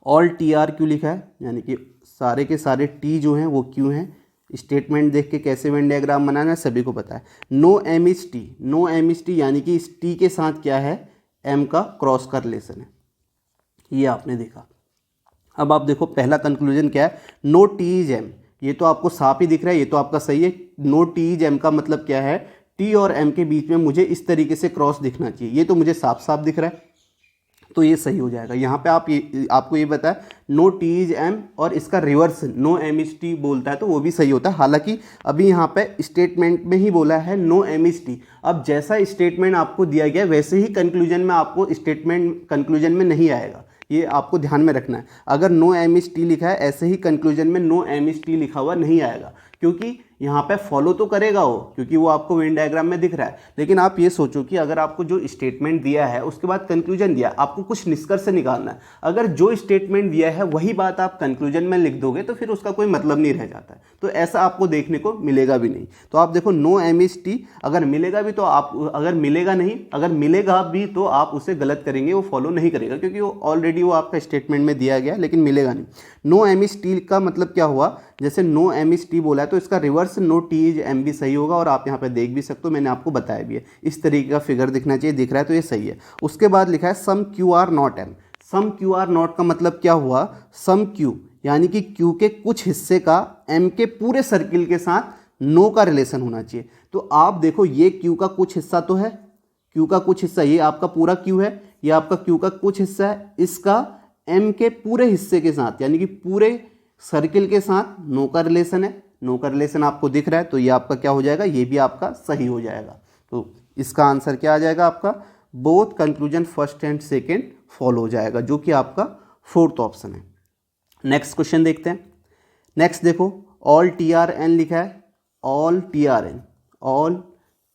ऑल टी आर क्यू लिखा है, यानी कि सारे के सारे टी जो हैं वो क्यू हैं। स्टेटमेंट देख के कैसे वेन डायग्राम बनाना है सभी को पता है। No M is T, no M is T यानी कि इस टी के साथ क्या है, एम का क्रॉस का रिलेशन है, ये आपने देखा। अब आप देखो पहला कंक्लूजन क्या है, नो टी इज एम, ये तो आपको साफ ही दिख रहा है, ये तो आपका सही है। नो टी इज एम का मतलब क्या है, टी और एम के बीच में मुझे इस तरीके से क्रॉस दिखना चाहिए, ये तो मुझे साफ साफ दिख रहा है, तो ये सही हो जाएगा। यहाँ पे आपको ये बताया नो टी इज एम और इसका reverse no M is T बोलता है, तो वो भी सही होता है। हालांकि अभी यहाँ पे स्टेटमेंट में ही बोला है नो एम इज टी। अब जैसा स्टेटमेंट आपको दिया गया वैसे ही कंक्लूजन में आपको स्टेटमेंट कंक्लूजन में नहीं आएगा, ये आपको ध्यान में रखना है। अगर नो एम इज टी लिखा है ऐसे ही कंक्लूजन में नो एम इज टी लिखा हुआ नहीं आएगा, क्योंकि यहाँ पे फॉलो तो करेगा वो, क्योंकि वो आपको वेन डायग्राम में दिख रहा है। लेकिन आप ये सोचो कि अगर आपको जो स्टेटमेंट दिया है उसके बाद कंक्लूजन दिया, आपको कुछ निष्कर्ष निकालना है। अगर जो स्टेटमेंट दिया है वही बात आप कंक्लूजन में लिख दोगे तो फिर उसका कोई मतलब नहीं रह जाता है। तो ऐसा आपको देखने को मिलेगा भी नहीं। तो आप देखो नो एम इज टी, अगर मिलेगा भी तो आप, अगर मिलेगा नहीं, अगर मिलेगा भी तो आप उसे गलत करेंगे, वो फॉलो नहीं करेगा, क्योंकि वो ऑलरेडी वो आपका स्टेटमेंट में दिया गया, लेकिन मिलेगा नहीं। नो एम इज टी का मतलब क्या हुआ, जैसे नो एम इज टी बोला है तो इसका reverse no T is M भी सही होगा, और आप यहाँ पे देख भी सकते हो, मैंने आपको बताया भी है। इस तरीके का फिगर दिखना चाहिए, दिख रहा है तो ये सही है। उसके बाद लिखा है some Q are not M. Some Q are not का मतलब क्या हुआ, सम क्यू यानी कि क्यू के कुछ हिस्से का एम के पूरे सर्किल के साथ नो का रिलेशन होना चाहिए। तो आप देखो ये क्यू का कुछ हिस्सा तो है, क्यू का कुछ हिस्सा, ये आपका पूरा क्यू है, ये आपका क्यू का कुछ हिस्सा है, इसका एम के पूरे हिस्से के साथ यानी कि पूरे सर्किल के साथ नो का रिलेशन है। नो का रिलेशन आपको दिख रहा है, तो ये आपका क्या हो जाएगा, ये भी आपका सही हो जाएगा। तो इसका आंसर क्या आ जाएगा आपका, both conclusion first and second follow हो जाएगा, जो कि आपका फोर्थ ऑप्शन है। नेक्स्ट क्वेश्चन देखते हैं। नेक्स्ट देखो, ऑल टी आर एन लिखा है, all T are N, all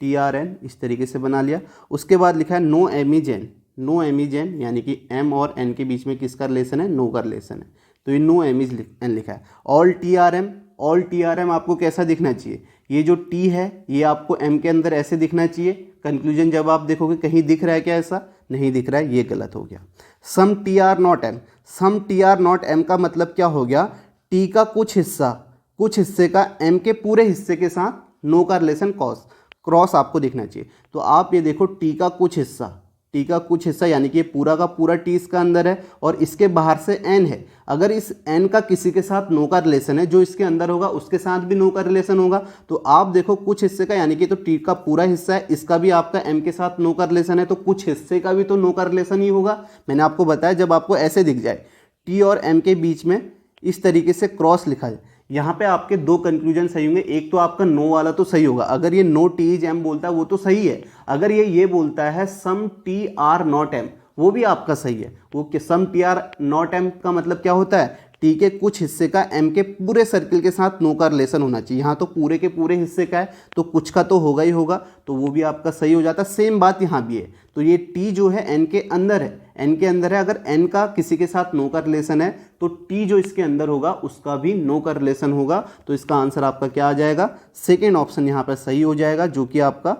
T are N इस तरीके से बना लिया। उसके बाद लिखा है no M is N, no M is N यानी कि एम और एन के बीच में किसका रिलेशन है, नो का रिलेशन है, तो ये नो एम इज एन लिखा है। All T are M, all T are M आपको कैसा दिखना चाहिए, ये जो टी है ये आपको एम के अंदर ऐसे दिखना चाहिए। कंक्लूजन जब आप देखोगे कहीं दिख रहा है क्या, ऐसा नहीं दिख रहा है, ये गलत हो गया। Some T are not M, some T are not M का मतलब क्या हो गया, टी का कुछ हिस्सा, कुछ हिस्से का एम के पूरे हिस्से के साथ नो का रिलेशन क्रॉस आपको दिखना चाहिए। तो आप ये देखो टी का कुछ हिस्सा, टी का कुछ हिस्सा यानी कि ये पूरा का पूरा टी इसका अंदर है और इसके बाहर से एन है। अगर इस एन का किसी के साथ नो का रिलेशन है, जो इसके अंदर होगा उसके साथ भी नो का रिलेशन होगा। तो आप देखो कुछ हिस्से का यानी कि तो टी का पूरा हिस्सा है, इसका भी आपका एम के साथ नो का रिलेशन है, तो कुछ हिस्से का भी तो नो का रिलेशन ही होगा। मैंने आपको बताया जब आपको ऐसे दिख जाए टी और एम के बीच में इस तरीके से क्रॉस लिखा है, यहाँ पे आपके दो कंक्लूजन सही होंगे। एक तो आपका नो वाला तो सही होगा, अगर ये नो टी इज एम बोलता है वो तो सही है। अगर ये बोलता है सम टी आर नॉट एम, वो भी आपका सही है। वो कि सम टी आर नॉट एम का मतलब क्या होता है, टी के कुछ हिस्से का एम के पूरे सर्किल के साथ नो का रिलेशन होना चाहिए। यहाँ तो पूरे के पूरे हिस्से का है तो कुछ का तो होगा ही होगा, तो वो भी आपका सही हो जाता है। सेम बात यहाँ भी है, तो ये टी जो है एन के अंदर है, एन के अंदर है। अगर एन का किसी के साथ नो का रिलेशन है तो टी जो इसके अंदर होगा उसका भी नो का रिलेशन होगा। तो इसका आंसर आपका क्या आ जाएगा, सेकेंड ऑप्शन यहाँ पर सही हो जाएगा, जो कि आपका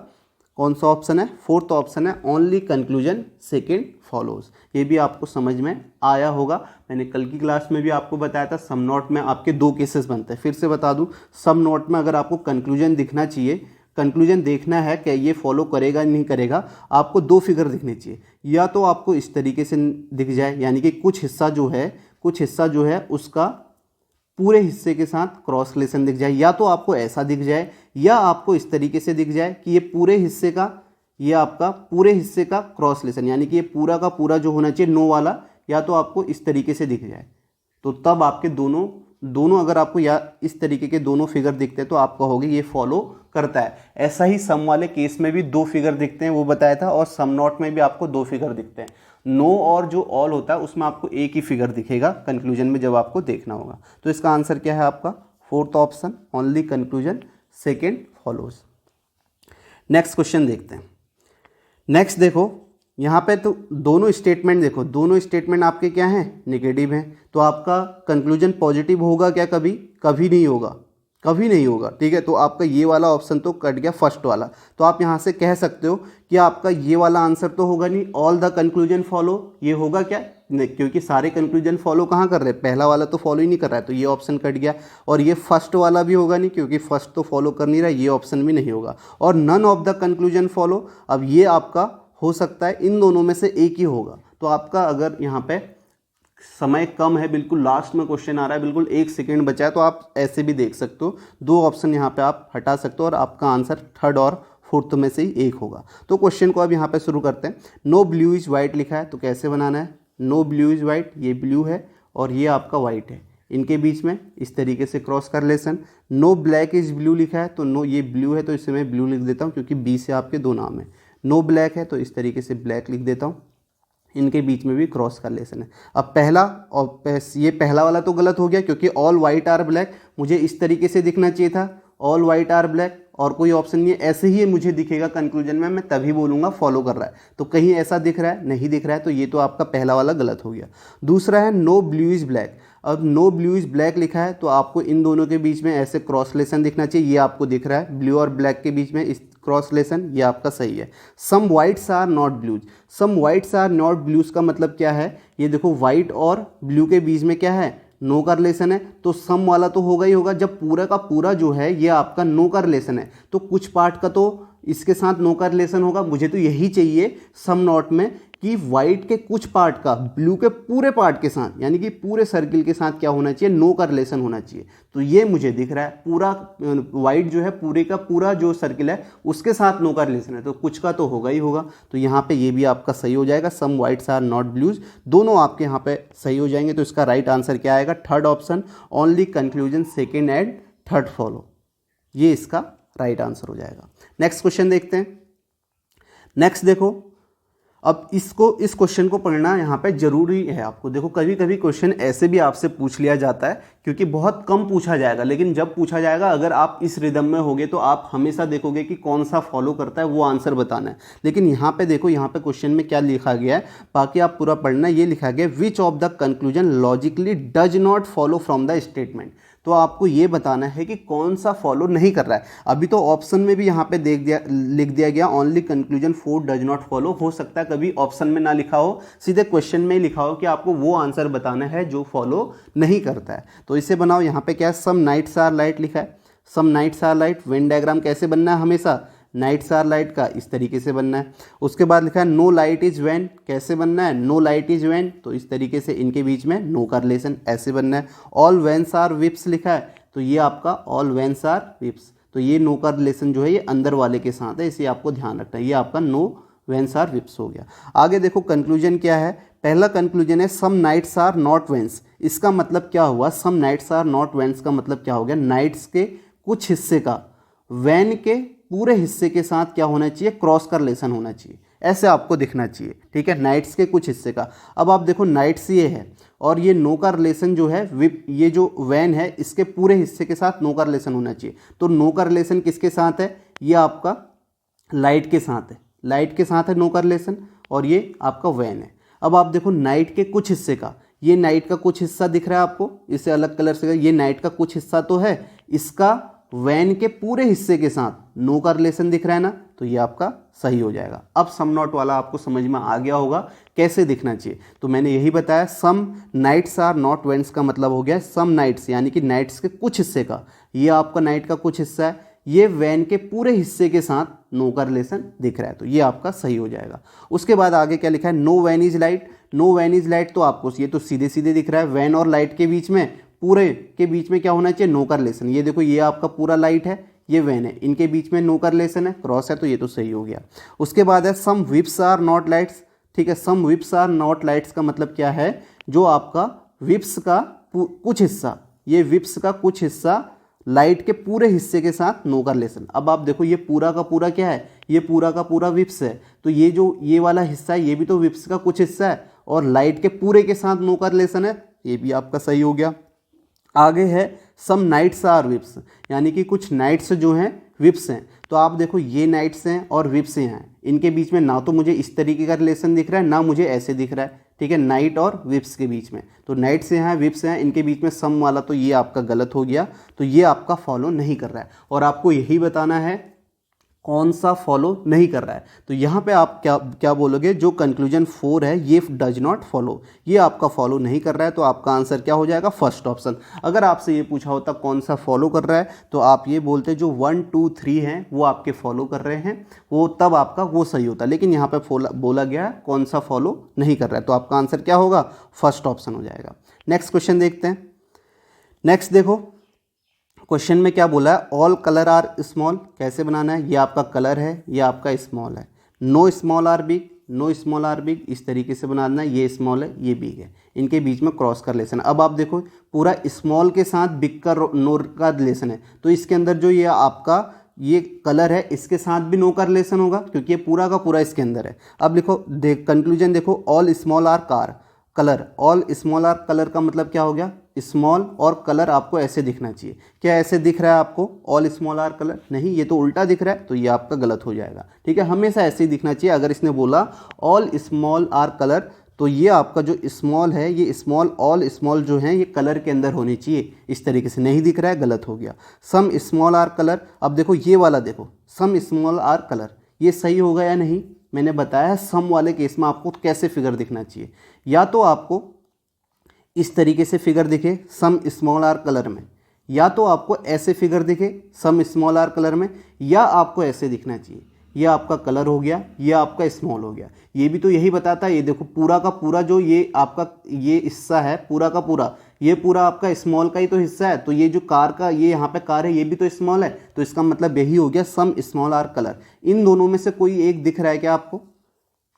कौन सा ऑप्शन है, फोर्थ ऑप्शन है, ओनली कंक्लूजन सेकेंड फॉलोज। ये भी आपको समझ में आया होगा। मैंने कल की क्लास में भी आपको बताया था सम नॉट में आपके दो केसेस बनते हैं। फिर से बता दूं, सम नॉट में अगर आपको कंक्लूजन दिखना चाहिए, कंक्लूजन देखना है कि ये फॉलो करेगा नहीं करेगा, आपको दो फिगर दिखने चाहिए। या तो आपको इस तरीके से दिख जाए यानी कि कुछ हिस्सा जो है उसका पूरे हिस्से के साथ क्रॉस रिलेशन दिख जाए, या तो आपको ऐसा दिख जाए, या आपको इस तरीके से दिख जाए कि ये पूरे हिस्से का, ये आपका पूरे हिस्से का क्रॉस रिलेशन यानी कि ये पूरा का पूरा जो होना चाहिए नो वाला, या तो आपको इस तरीके से दिख जाए। तो तब आपके दोनों अगर आपको या इस तरीके के दोनों फिगर दिखते हैं तो आप कहोगे ये फॉलो करता है। ऐसा ही सम वाले केस में भी दो फिगर दिखते हैं, वो बताया था, और सम नॉट में भी आपको दो फिगर दिखते हैं। नो और जो ऑल होता है उसमें आपको एक ही फिगर दिखेगा कंक्लूजन में जब आपको देखना होगा। तो इसका आंसर क्या है आपका, fourth option, only conclusion second follows. Next question देखते हैं। नेक्स्ट देखो यहाँ पे तो दोनों स्टेटमेंट देखो, दोनों स्टेटमेंट आपके क्या हैं, नेगेटिव हैं, तो आपका कंक्लूजन पॉजिटिव होगा क्या कभी? कभी नहीं होगा, कभी नहीं होगा। ठीक है, तो आपका ये वाला ऑप्शन तो कट गया, फर्स्ट वाला। तो आप यहाँ से कह सकते हो कि आपका ये वाला आंसर तो होगा नहीं, ऑल द कंक्लूजन फॉलो, ये होगा क्या? नहीं, क्योंकि सारे कंक्लूजन फॉलो कहाँ कर रहे हैं, पहला वाला तो फॉलो ही नहीं कर रहा है, तो ये ऑप्शन कट गया। और ये फर्स्ट वाला भी होगा नहीं, क्योंकि फर्स्ट तो फॉलो कर नहीं रहा, ये ऑप्शन भी नहीं होगा। और none of the conclusion follow, अब ये आपका हो सकता है इन दोनों में से एक ही होगा। तो आपका अगर यहाँ पे समय कम है, बिल्कुल लास्ट में क्वेश्चन आ रहा है, बिल्कुल 1 सेकेंड बचा है, तो आप ऐसे भी देख सकते हो, 2 ऑप्शन यहाँ पे आप हटा सकते हो और आपका आंसर थर्ड और फोर्थ में से ही एक होगा। तो क्वेश्चन को अब यहाँ पे शुरू करते हैं। नो ब्लू इज वाइट लिखा है, तो कैसे बनाना है? नो ब्लू इज वाइट, ये ब्लू है और ये आपका वाइट है, इनके बीच में इस तरीके से क्रॉस कर lesson. No black is blue लिखा है, तो नो, ये ब्लू है तो इसे मैं ब्लू लिख देता हूँ, क्योंकि बी से आपके 2 नाम है। नो ब्लैक है तो इस तरीके से ब्लैक लिख देता हूँ, इनके बीच में भी क्रॉस कर लेसन है। अब पहला और ये पहला वाला तो गलत हो गया, क्योंकि ऑल वाइट आर ब्लैक मुझे इस तरीके से दिखना चाहिए था, ऑल वाइट आर ब्लैक, और कोई ऑप्शन नहीं है, ऐसे ही मुझे दिखेगा कंक्लूजन में, मैं तभी बोलूँगा फॉलो कर रहा है। तो कहीं ऐसा दिख रहा है? नहीं दिख रहा है, तो ये तो आपका पहला वाला गलत हो गया। दूसरा है नो ब्लू इज ब्लैक। अब नो ब्लू इज ब्लैक लिखा है, तो आपको इन दोनों के बीच में ऐसे क्रॉस लेसन दिखना चाहिए, ये आपको दिख रहा है, ब्लू और ब्लैक के बीच में इस क्रॉस लेसन, ये आपका सही है। Some whites are not blues, some whites are not blues का मतलब क्या है? ये देखो वाइट और ब्लू के बीच में क्या है, नो का रिलेशन है, तो सम वाला तो होगा ही होगा। जब पूरा का पूरा जो है ये आपका नो का रिलेशन है, तो कुछ पार्ट का तो इसके साथ नो का रिलेशन होगा। मुझे तो यही चाहिए सम नॉट में कि वाइट के कुछ पार्ट का ब्लू के पूरे पार्ट के साथ, यानी कि पूरे सर्किल के साथ क्या होना चाहिए, नो का रिलेशन होना चाहिए। तो ये मुझे दिख रहा है, पूरा वाइट जो है पूरे का पूरा जो सर्किल है उसके साथ नो का रिलेशन है, तो कुछ का तो होगा ही होगा। तो यहाँ पे ये भी आपका सही हो जाएगा, सम वाइट्स आर नॉट ब्लूज, दोनों आपके यहाँ पे सही हो जाएंगे। तो इसका राइट आंसर क्या आएगा? Third option, only conclusion second and third follow, ये इसका राइट आंसर हो जाएगा। नेक्स्ट क्वेश्चन देखते हैं। नेक्स्ट देखो, अब इस क्वेश्चन को पढ़ना यहाँ पे जरूरी है आपको। देखो कभी कभी क्वेश्चन ऐसे भी आपसे पूछ लिया जाता है, क्योंकि बहुत कम पूछा जाएगा, लेकिन जब पूछा जाएगा अगर आप इस रिदम में होगे तो आप हमेशा देखोगे कि कौन सा फॉलो करता है, वो आंसर बताना है। लेकिन यहाँ पे देखो, यहाँ पे क्वेश्चन में क्या लिखा गया है, बाकी आप पूरा पढ़ना। ये लिखा गया which of the conclusion logically does not follow from the statement. तो आपको ये बताना है कि कौन सा फॉलो नहीं कर रहा है। अभी तो ऑप्शन में भी यहाँ पे लिख दिया गया only conclusion 4 does not follow. हो सकता है कभी ऑप्शन में ना लिखा हो, सीधे क्वेश्चन में ही लिखा हो कि आपको वो आंसर बताना है जो फॉलो नहीं करता है। तो इसे बनाओ। यहाँ पे क्या है, सम नाइट्स आर लाइट लिखा है, some nights are light. Venn diagram कैसे बनना है, हमेशा नाइट्स आर लाइट का इस तरीके से बनना है। उसके बाद लिखा है नो लाइट इज वैन, कैसे बनना है, नो लाइट इज वैन, तो इस तरीके से इनके बीच में नो का रिलेशन ऐसे बनना है। ऑल वैन्स आर विप्स लिखा है, तो ये आपका ऑल वैन्स आर विप्स, तो ये नो का रिलेशन जो है ये अंदर वाले के साथ है, इसे आपको ध्यान रखना है। ये आपका नो वैन्स आर विप्स हो गया। आगे देखो कंक्लूजन क्या है। पहला कंक्लूजन है some nights are not vans. इसका मतलब क्या हुआ, सम नाइट्स आर नॉट वैन्स का मतलब क्या हो गया, नाइट्स के कुछ हिस्से का वैन के पूरे हिस्से के साथ क्या होना चाहिए, क्रॉस का रिलेशन होना चाहिए, ऐसे आपको दिखना चाहिए। ठीक है, नाइट्स के कुछ हिस्से का। अब आप देखो नाइट्स ये है और ये नो का रिलेशन जो है विप, ये जो वैन है इसके पूरे हिस्से के साथ नो का रिलेशन होना चाहिए। तो नो का रिलेशन किसके साथ है, ये आपका लाइट के साथ है, लाइट के साथ है नो का रिलेशन, और ये आपका वैन है। अब आप देखो नाइट के कुछ हिस्से का, ये नाइट का कुछ हिस्सा दिख रहा है आपको, इसे अलग कलर से, ये नाइट का कुछ हिस्सा तो है, इसका वैन के पूरे हिस्से के साथ नो का रिलेशन दिख रहा है ना, तो ये आपका सही हो जाएगा। अब सम नॉट वाला आपको समझ में आ गया होगा कैसे दिखना चाहिए। तो मैंने यही बताया, सम नाइट्स आर नॉट वैन्स का मतलब हो गया सम नाइट्स, यानी कि नाइट्स के कुछ हिस्से का, ये आपका नाइट का कुछ हिस्सा है, ये वैन के पूरे हिस्से के साथ नो का रिलेशन दिख रहा है, तो ये आपका सही हो जाएगा। उसके बाद आगे क्या लिखा है, know when is light. Know when is light तो आपको ये तो सीधे सीधे दिख रहा है, वैन और लाइट के बीच में, पूरे के बीच में क्या होना चाहिए, नो का रिलेशन। ये देखो ये आपका पूरा लाइट है, ये वैन है, इनके बीच में नो का रिलेशन है, क्रॉस है, तो ये तो सही हो गया। उसके बाद है सम विप्स आर नॉट लाइट्स। ठीक है, सम विप्स आर नॉट लाइट्स का मतलब क्या है, जो आपका विप्स का कुछ हिस्सा, ये विप्स का कुछ हिस्सा लाइट के पूरे हिस्से के साथ नो का रिलेशन। अब आप देखो ये पूरा का पूरा क्या है, ये पूरा का पूरा विप्स है, तो ये जो ये वाला हिस्सा है ये भी तो विप्स का कुछ हिस्सा है, और लाइट के पूरे के साथ नो का रिलेशन है, ये भी आपका सही हो गया। आगे है सम नाइट्स आर विप्स, यानी कि कुछ नाइट्स जो हैं विप्स हैं। तो आप देखो ये नाइट्स हैं और विप्स हैं, इनके बीच में ना तो मुझे इस तरीके का रिलेशन दिख रहा है ना मुझे ऐसे दिख रहा है, ठीक है, नाइट और विप्स के बीच में। तो नाइट्स हैं विप्स हैं, इनके बीच में सम वाला, तो ये आपका गलत हो गया। तो ये आपका फॉलो नहीं कर रहा है और आपको यही बताना है कौन सा फॉलो नहीं कर रहा है। तो यहाँ पे आप क्या क्या बोलोगे, जो कंक्लूजन 4 है ये डज नॉट फॉलो, ये आपका फॉलो नहीं कर रहा है। तो आपका आंसर क्या हो जाएगा, फर्स्ट ऑप्शन। अगर आपसे ये पूछा होता कौन सा फॉलो कर रहा है तो आप ये बोलते जो 1 2 3 हैं वो आपके फॉलो कर रहे हैं, वो तब आपका वो सही होता। लेकिन यहाँ पे बोला गया कौन सा फॉलो नहीं कर रहा है, तो आपका आंसर क्या होगा, फर्स्ट ऑप्शन हो जाएगा। नेक्स्ट क्वेश्चन देखते हैं। नेक्स्ट देखो क्वेश्चन में क्या बोला है, ऑल कलर आर स्मॉल, कैसे बनाना है, ये आपका कलर है, ये आपका स्मॉल है। No small are big, no small are big, इस तरीके से बनाना है, ये स्मॉल है ये बिग है, इनके बीच में क्रॉस का रिलेशन। अब आप देखो पूरा स्मॉल के साथ बिग का नो का रिलेशन है, तो इसके अंदर जो ये आपका ये कलर है इसके साथ भी नो का रिलेशन होगा क्योंकि ये पूरा का पूरा इसके अंदर है। अब लिखो कंक्लूजन देखो, all small are car colour, all small are colour का मतलब क्या हो गया, स्मॉल और कलर आपको ऐसे दिखना चाहिए। क्या ऐसे दिख रहा है आपको ऑल स्मॉल आर कलर, नहीं, ये तो उल्टा दिख रहा है, तो ये आपका गलत हो जाएगा, ठीक है। हमेशा ऐसे ही दिखना चाहिए। अगर इसने बोला ऑल स्मॉल आर कलर तो ये आपका जो स्मॉल है ये स्मॉल ऑल स्मॉल जो है ये कलर के अंदर होनी चाहिए, इस तरीके से नहीं दिख रहा है, गलत हो गया। सम स्मॉल आर कलर, अब देखो ये वाला देखो सम स्मॉल आर कलर, ये सही होगा या नहीं, मैंने बताया है सम वाले केस में आपको कैसे फिगर दिखना चाहिए। या तो आपको इस तरीके से फिगर दिखे सम स्मॉल आर कलर में, या तो आपको ऐसे फिगर दिखे सम स्मॉल आर कलर में, या आपको ऐसे दिखना चाहिए। ये आपका कलर हो गया, ये आपका स्मॉल हो गया। ये भी तो यही बताता है, ये देखो पूरा का पूरा जो ये आपका ये हिस्सा है पूरा का पूरा, ये पूरा आपका स्मॉल का ही तो हिस्सा है। तो ये जो कार का ये यहाँ पे कार है ये भी तो स्मॉल है, तो इसका मतलब यही हो गया सम स्मॉल आर कलर। इन दोनों में से कोई एक दिख रहा है क्या आपको,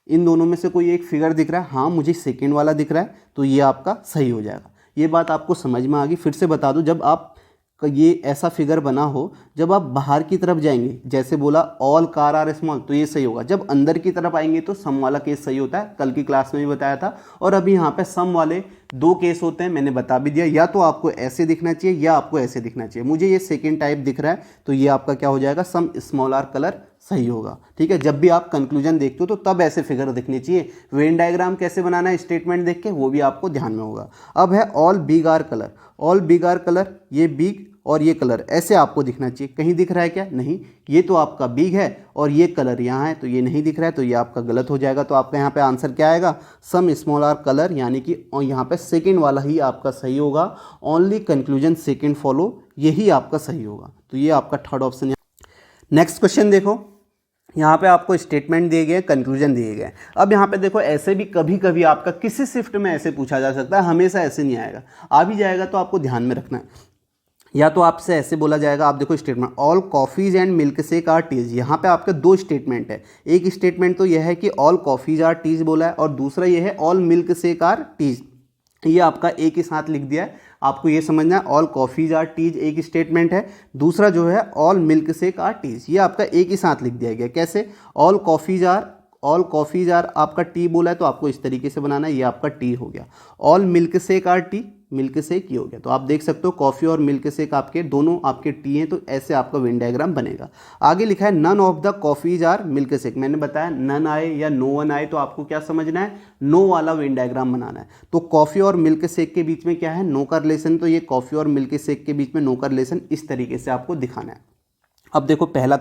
इन दोनों में से कोई एक फिगर दिख रहा है, हाँ मुझे सेकेंड वाला दिख रहा है, तो ये आपका सही हो जाएगा। ये बात आपको समझ में आ गई। फिर से बता दूं, जब आप ये ऐसा फिगर बना हो, जब आप बाहर की तरफ जाएंगे, जैसे बोला ऑल कार आर स्मॉल, तो ये सही होगा। जब अंदर की तरफ आएंगे तो सम वाला केस सही होता है, कल की क्लास में भी बताया था। और अभी यहाँ पे सम वाले दो केस होते हैं, मैंने बता भी दिया, या तो आपको ऐसे दिखना चाहिए या आपको ऐसे दिखना चाहिए। मुझे ये सेकेंड टाइप दिख रहा है, तो ये आपका क्या हो जाएगा, सम स्मॉल आर कलर सही होगा, ठीक है। जब भी आप कंक्लूजन देखते हो तो तब ऐसे फिगर दिखनी चाहिए। वेन डायग्राम कैसे बनाना है स्टेटमेंट देख के, वो भी आपको ध्यान में होगा। अब है all big are colour, all big are colour, ये बिग और ये कलर ऐसे आपको दिखना चाहिए। कहीं दिख रहा है क्या, नहीं, ये तो आपका बिग है और ये कलर यहाँ है, तो ये नहीं दिख रहा है, तो ये आपका गलत हो जाएगा। तो आपका यहाँ पे आंसर क्या आएगा, सम स्मॉल आर कलर, यानी कि यहाँ पे सेकेंड वाला ही आपका सही होगा। ओनली कंक्लूजन सेकेंड फॉलो, यही आपका सही होगा। तो ये आपका थर्ड ऑप्शन है। नेक्स्ट क्वेश्चन देखो, यहाँ पे आपको स्टेटमेंट दिए गए, कंक्लूजन दिए गए। अब यहाँ पे देखो ऐसे भी कभी कभी आपका किसी शिफ्ट में ऐसे पूछा जा सकता है, हमेशा ऐसे नहीं आएगा, आ भी जाएगा तो आपको ध्यान में रखना है। या तो आपसे ऐसे बोला जाएगा, आप देखो statement all coffees and milk shake are teas, यहाँ पे आपके दो स्टेटमेंट है। एक स्टेटमेंट तो यह है कि ऑल कॉफ़ीज आर टीज बोला है, और दूसरा ये है all milk shake are teas, ये आपका एक ही साथ लिख दिया है। आपको ये समझना है ऑल कॉफ़ीज आर टीज एक स्टेटमेंट है, दूसरा जो है all milk shake are teas, ये आपका एक ही साथ लिख दिया गया। कैसे, ऑल कॉफ़ीज आर आपका टी बोला है तो आपको इस तरीके से बनाना है, ये आपका टी हो गया। All milk shake R T, milk shake ये हो गया। तो आप देख सकते हो कॉफ़ी और मिल्क शेक आपके दोनों आपके टी हैं, तो ऐसे आपका वेन डायग्राम बनेगा। आगे लिखा है none of the coffees are milk shake, मैंने बताया नन आए या नो वन आए तो आपको क्या समझना है, नो वाला वेन डायग्राम बनाना है। तो कॉफ़ी और मिल्क शेक के बीच में क्या है, नो का रिलेशन, तो ये कॉफ़ी और मिल्क शेक के बीच में नो का रिलेशन इस तरीके से आपको दिखाना है। अब देखो पहला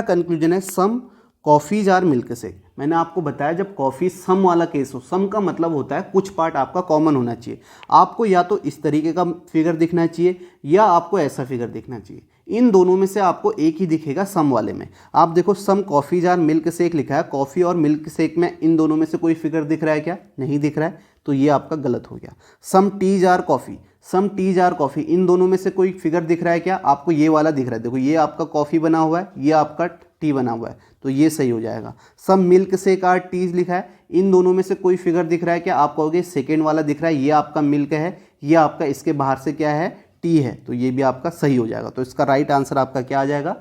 कंक्लूजन है सम कॉफ़ीज आर मिल्क शेक। मैंने आपको बताया जब कॉफ़ी सम वाला केस हो, सम का मतलब होता है कुछ पार्ट आपका कॉमन होना चाहिए। आपको या तो इस तरीके का फिगर दिखना चाहिए या आपको ऐसा फिगर दिखना चाहिए। इन दोनों में से आपको एक ही दिखेगा सम वाले में। आप देखो सम कॉफ़ीज आर मिल्क शेक लिखा है, कॉफ़ी और मिल्क शेक में इन दोनों में से कोई फिगर दिख रहा है क्या, नहीं दिख रहा है, तो ये आपका गलत हो गया। Some teas are coffee, some teas are coffee, इन दोनों में से कोई फिगर दिख रहा है क्या, आपको ये वाला दिख रहा है। देखो ये आपका कॉफ़ी बना हुआ है, ये आपका टी बना हुआ है, तो ये सही हो जाएगा। Some milk shake are teas लिखा है, इन दोनों में से कोई फिगर दिख रहा है क्या, आप कहोगे सेकेंड वाला दिख रहा है, ये आपका मिल्क है, ये आपका इसके बाहर से क्या है, टी है, तो ये भी आपका सही हो जाएगा। तो इसका राइट आंसर आपका क्या आ जाएगा,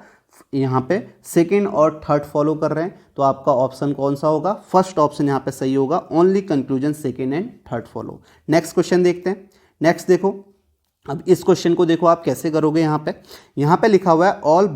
यहाँ पे सेकेंड और थर्ड फॉलो कर रहे हैं, तो आपका ऑप्शन कौन सा होगा, फर्स्ट ऑप्शन यहाँ पे सही होगा। Only conclusion second and third follow. Next question देखते हैं। नेक्स्ट देखो, अब इस क्वेश्चन को देखो आप कैसे करोगे। यहाँ पे लिखा हुआ है all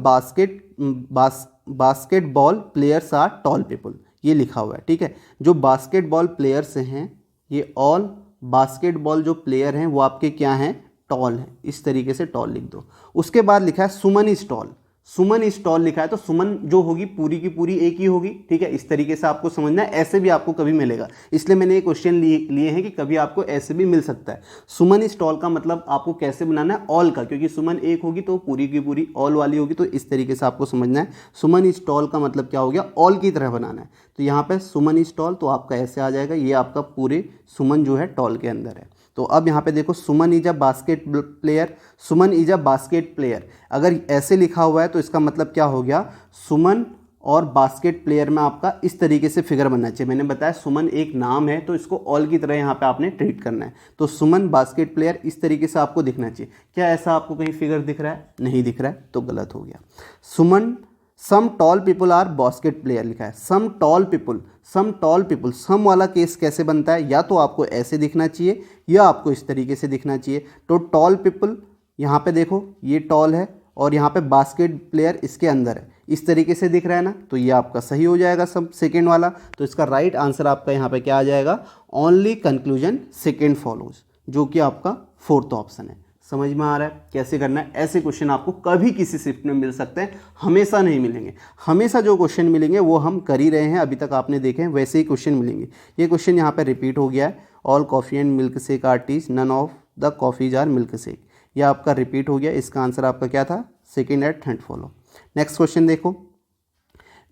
basketball players are tall people, ये लिखा हुआ है, ठीक है। जो बास्केटबॉल प्लेयर्स हैं, ये ऑल बास्केटबॉल जो प्लेयर हैं वो आपके क्या हैं, टॉल हैं। इस तरीके से टॉल लिख दो। उसके बाद लिखा है Suman is tall, Suman is tall लिखा है तो सुमन जो होगी पूरी की पूरी एक ही होगी, ठीक है। इस तरीके से आपको समझना है, ऐसे भी आपको कभी मिलेगा, इसलिए मैंने ये क्वेश्चन लिए हैं कि कभी आपको ऐसे भी मिल सकता है। सुमन इज टॉल का मतलब आपको कैसे बनाना है, ऑल का, क्योंकि सुमन एक होगी तो पूरी की पूरी ऑल वाली होगी, तो इस तरीके से आपको समझना है। सुमन इज टॉल का मतलब क्या हो गया, ऑल की तरह बनाना है। तो यहाँ पे सुमन इज टॉल तो आपका ऐसे आ जाएगा, ये आपका पूरे सुमन जो है टॉल के अंदर है। तो अब यहाँ पे देखो Suman is a basket player, Suman is a basket player, अगर ऐसे लिखा हुआ है तो इसका मतलब क्या हो गया, सुमन और बास्केट प्लेयर में आपका इस तरीके से फिगर बनना चाहिए। मैंने बताया सुमन एक नाम है तो इसको ऑल की तरह यहाँ पे आपने ट्रीट करना है। तो सुमन बास्केट प्लेयर इस तरीके से आपको दिखना चाहिए। क्या ऐसा आपको कहीं फिगर दिख रहा है, नहीं दिख रहा है तो गलत हो गया। Suman some tall people are basket player लिखा है, some tall people, some tall people, some वाला केस कैसे बनता है, या तो आपको ऐसे दिखना चाहिए या आपको इस तरीके से दिखना चाहिए। तो टॉल पीपल यहाँ पे देखो ये टॉल है और यहाँ पे बास्केट प्लेयर इसके अंदर है, इस तरीके से दिख रहा है ना, तो ये आपका सही हो जाएगा सब सेकेंड वाला। तो इसका राइट आंसर आपका यहाँ पे क्या आ जाएगा, ओनली कंक्लूजन सेकेंड फॉलोज, जो कि आपका फोर्थ ऑप्शन है। समझ में आ रहा है कैसे करना है। ऐसे क्वेश्चन आपको कभी किसी शिफ्ट में मिल सकते हैं, हमेशा नहीं मिलेंगे। हमेशा जो क्वेश्चन मिलेंगे वो हम कर ही रहे हैं, अभी तक आपने देखे हैं वैसे ही क्वेश्चन मिलेंगे। ये क्वेश्चन यहाँ पे रिपीट हो गया है, all coffee and milk shake are teas, none of the coffees are milk shake, यह आपका रिपीट हो गया। इसका आंसर आपका क्या था, second at third follow. Next question देखो,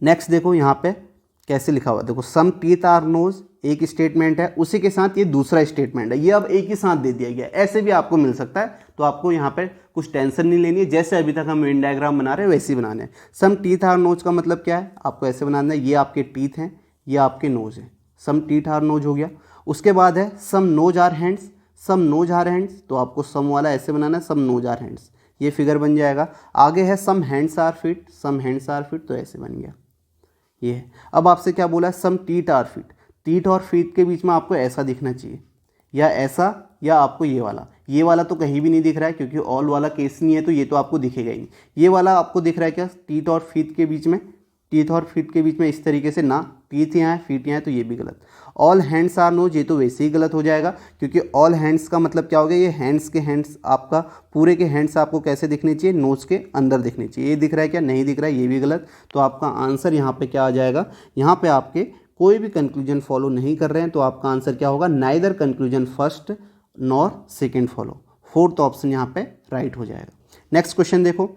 नेक्स्ट देखो यहाँ पे कैसे लिखा हुआ है, देखो सम टीथ आर नोज एक स्टेटमेंट है, उसी के साथ ये दूसरा स्टेटमेंट है, ये अब एक ही साथ दे दिया गया है। ऐसे भी आपको मिल सकता है, तो आपको यहाँ पे कुछ टेंशन नहीं लेनी है, जैसे अभी तक हम वेन डायग्राम बना रहे हैं वैसे ही बनाने हैं। सम टीथ आर नोज का मतलब क्या है, आपको ऐसे बनाना है, ये आपके टीथ हैं, ये आपके नोज हैं, सम टीथ आर नोज हो गया। उसके बाद है some nose are hands, some nose are hands, तो आपको सम वाला ऐसे बनाना है, सम नोज आर हैंड्स, ये फिगर बन जाएगा। आगे है some hands are fit, some hands are fit, तो ऐसे बन गया ये है। अब आपसे क्या बोला है, सम टीथ आर फिट, टीथ और फीट के बीच में आपको ऐसा दिखना चाहिए, या ऐसा, या आपको ये वाला तो कहीं भी नहीं दिख रहा है क्योंकि ऑल वाला केस नहीं है, तो ये तो आपको दिखेगा ही नहीं। ये वाला आपको दिख रहा है क्या, टीथ और फीट के बीच में, टीथ और फीट के बीच में इस तरीके से ना, टीथ यहाँ है फीट यहाँ है, तो ये भी गलत। ऑल हैंड्स आर नोज, ये तो वैसे ही गलत हो जाएगा, क्योंकि ऑल हैंड्स का मतलब क्या हो गया, ये हैंड्स के हैंड्स आपका पूरे के हैंड्स आपको कैसे दिखने चाहिए, नोज के अंदर दिखने चाहिए। ये दिख रहा है क्या, नहीं दिख रहा है, ये भी गलत। तो आपका आंसर यहाँ पे क्या आ जाएगा, यहाँ पे आपके कोई भी कंक्लूजन फॉलो नहीं कर रहे हैं, तो आपका आंसर क्या होगा, neither conclusion first nor second follow, fourth option यहाँ पे राइट हो जाएगा। नेक्स्ट क्वेश्चन देखो,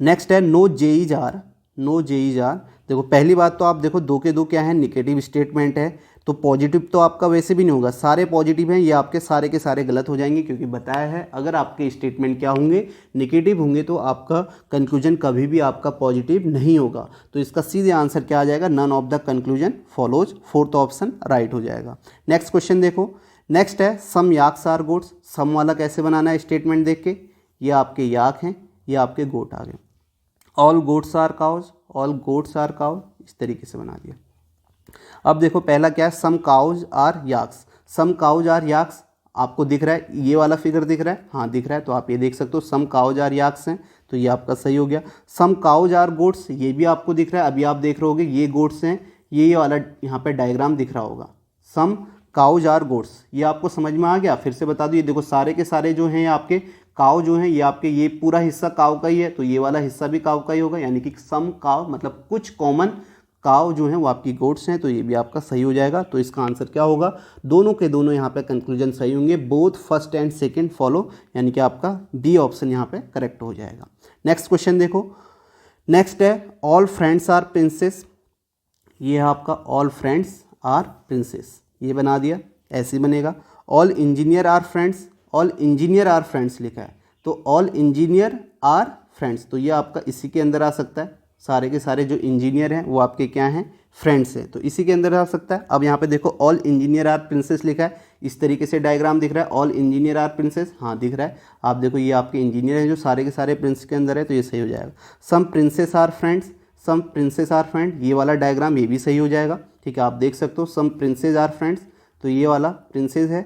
नेक्स्ट है नो जेईज आर, नो जेईज आर। देखो पहली बात तो आप देखो दो के दो क्या है, निगेटिव स्टेटमेंट है, तो पॉजिटिव तो आपका वैसे भी नहीं होगा, सारे पॉजिटिव हैं, ये आपके सारे के सारे गलत हो जाएंगे, क्योंकि बताया है अगर आपके स्टेटमेंट क्या होंगे, निगेटिव होंगे, तो आपका कंक्लूजन कभी भी आपका पॉजिटिव नहीं होगा। तो इसका सीधे आंसर क्या आ जाएगा, none of the conclusion follows, fourth option right हो जाएगा। नेक्स्ट क्वेश्चन देखो, नेक्स्ट है सम याक्स आर गोट्स, सम वाला कैसे बनाना है स्टेटमेंट देख के, ये आपके याक हैं, ये आपके गोट आ गए। All goats are cows, all goats are cow, इस तरीके से बना दिया। अब देखो पहला क्या है, some cows are yaks, some cows are yaks आपको दिख रहा है, ये वाला फिगर दिख रहा है, हाँ दिख रहा है, तो आप ये देख सकते हो सम काउज आर याक्स हैं, तो ये आपका सही हो गया। सम काउज आर गोट्स, ये भी आपको दिख रहा है, अभी आप देख रहे होगे ये गोट्स हैं, ये वाला यहाँ पे डायग्राम दिख रहा होगा, सम काउज आर गोट्स, ये आपको समझ में आ गया। फिर से बता दूँ, ये देखो सारे के सारे जो हैं आपके काव जो हैं, ये आपके ये पूरा हिस्सा काव का ही है, तो ये वाला हिस्सा भी काव का ही होगा, यानी कि सम काव मतलब कुछ कॉमन काव जो हैं वो आपकी गोट्स हैं, तो ये भी आपका सही हो जाएगा। तो इसका आंसर क्या होगा, दोनों के दोनों यहाँ पे कंक्लूजन सही होंगे, both first and second follow, यानी कि आपका बी ऑप्शन यहाँ पे करेक्ट हो जाएगा। नेक्स्ट क्वेश्चन देखो, नेक्स्ट है ऑल फ्रेंड्स आर प्रिंसेस, ये है आपका ऑल फ्रेंड्स आर प्रिंसेस, ये बना दिया, ऐसे ही बनेगा। All engineer are friends, all engineer are friends लिखा है, तो ऑल इंजीनियर आर फ्रेंड्स, तो ये आपका इसी के अंदर आ सकता है, सारे के सारे जो इंजीनियर हैं वो आपके क्या हैं, फ्रेंड्स हैं, तो इसी के अंदर आ सकता है। अब यहाँ पे देखो ऑल इंजीनियर आर प्रिंसेस लिखा है, इस तरीके से डायग्राम दिख रहा है, ऑल इंजीनियर आर प्रिंसेस, हाँ दिख रहा है। आप देखो ये आपके इंजीनियर हैं जो सारे के सारे प्रिंस के अंदर है, तो ये सही हो जाएगा। Some princes are friends, some princes are friend, ये वाला डायग्राम ये भी सही हो जाएगा, ठीक है। आप देख सकते हो सम प्रिंसेस आर फ्रेंड्स, तो ये वाला प्रिंसेस है,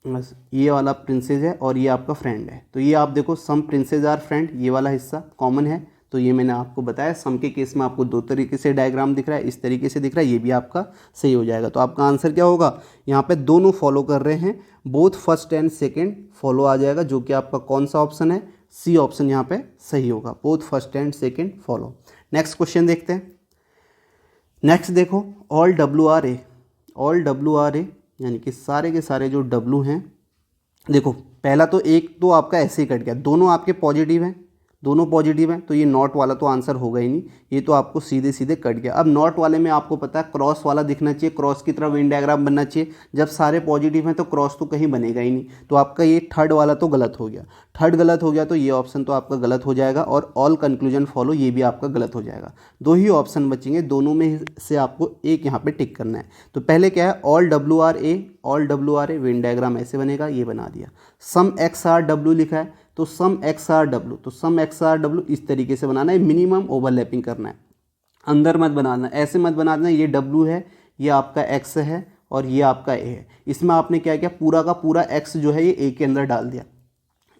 बस ये वाला प्रिंसेस है और ये आपका फ्रेंड है। तो ये आप देखो सम प्रिंसेस आर फ्रेंड, ये वाला हिस्सा कॉमन है। तो ये मैंने आपको बताया सम के केस में आपको दो तरीके से डायग्राम दिख रहा है, इस तरीके से दिख रहा है, ये भी आपका सही हो जाएगा। तो आपका आंसर क्या होगा, यहाँ पे दोनों फॉलो कर रहे हैं, both first and second follow आ जाएगा, जो कि आपका कौन सा ऑप्शन है, सी ऑप्शन यहाँ पे सही होगा, both first and second follow. Next question देखते हैं। नेक्स्ट देखो ऑल WRA, ऑल WRA यानी कि सारे के सारे जो W हैं, देखो पहला तो एक तो आपका ऐसे ही कट गया, दोनों आपके पॉजिटिव हैं, दोनों पॉजिटिव हैं, तो ये नॉट वाला तो आंसर होगा ही नहीं, ये तो आपको सीधे सीधे कट गया। अब नॉट वाले में आपको पता है क्रॉस वाला दिखना चाहिए, क्रॉस की तरफ वेन डायग्राम बनना चाहिए, जब सारे पॉजिटिव हैं तो क्रॉस तो कहीं बनेगा ही नहीं, तो आपका ये थर्ड वाला तो गलत हो गया, थर्ड गलत हो गया, तो ये ऑप्शन तो आपका गलत हो जाएगा, और ऑल कंक्लूजन फॉलो ये भी आपका गलत हो जाएगा। दो ही ऑप्शन बचेंगे, दोनों में से आपको एक यहाँ पे टिक करना है। तो पहले क्या है, all WRA, all WRA Venn diagram ऐसे बनेगा, ये बना दिया। सम XRW लिखा है, तो सम XRW, तो सम XRW इस तरीके से बनाना है, मिनिमम ओवरलैपिंग करना है, अंदर मत बनाना, ऐसे मत बनाना। ये W है, ये आपका X है और ये आपका A है, इसमें आपने क्या किया, पूरा का पूरा X जो है ये A के अंदर डाल दिया,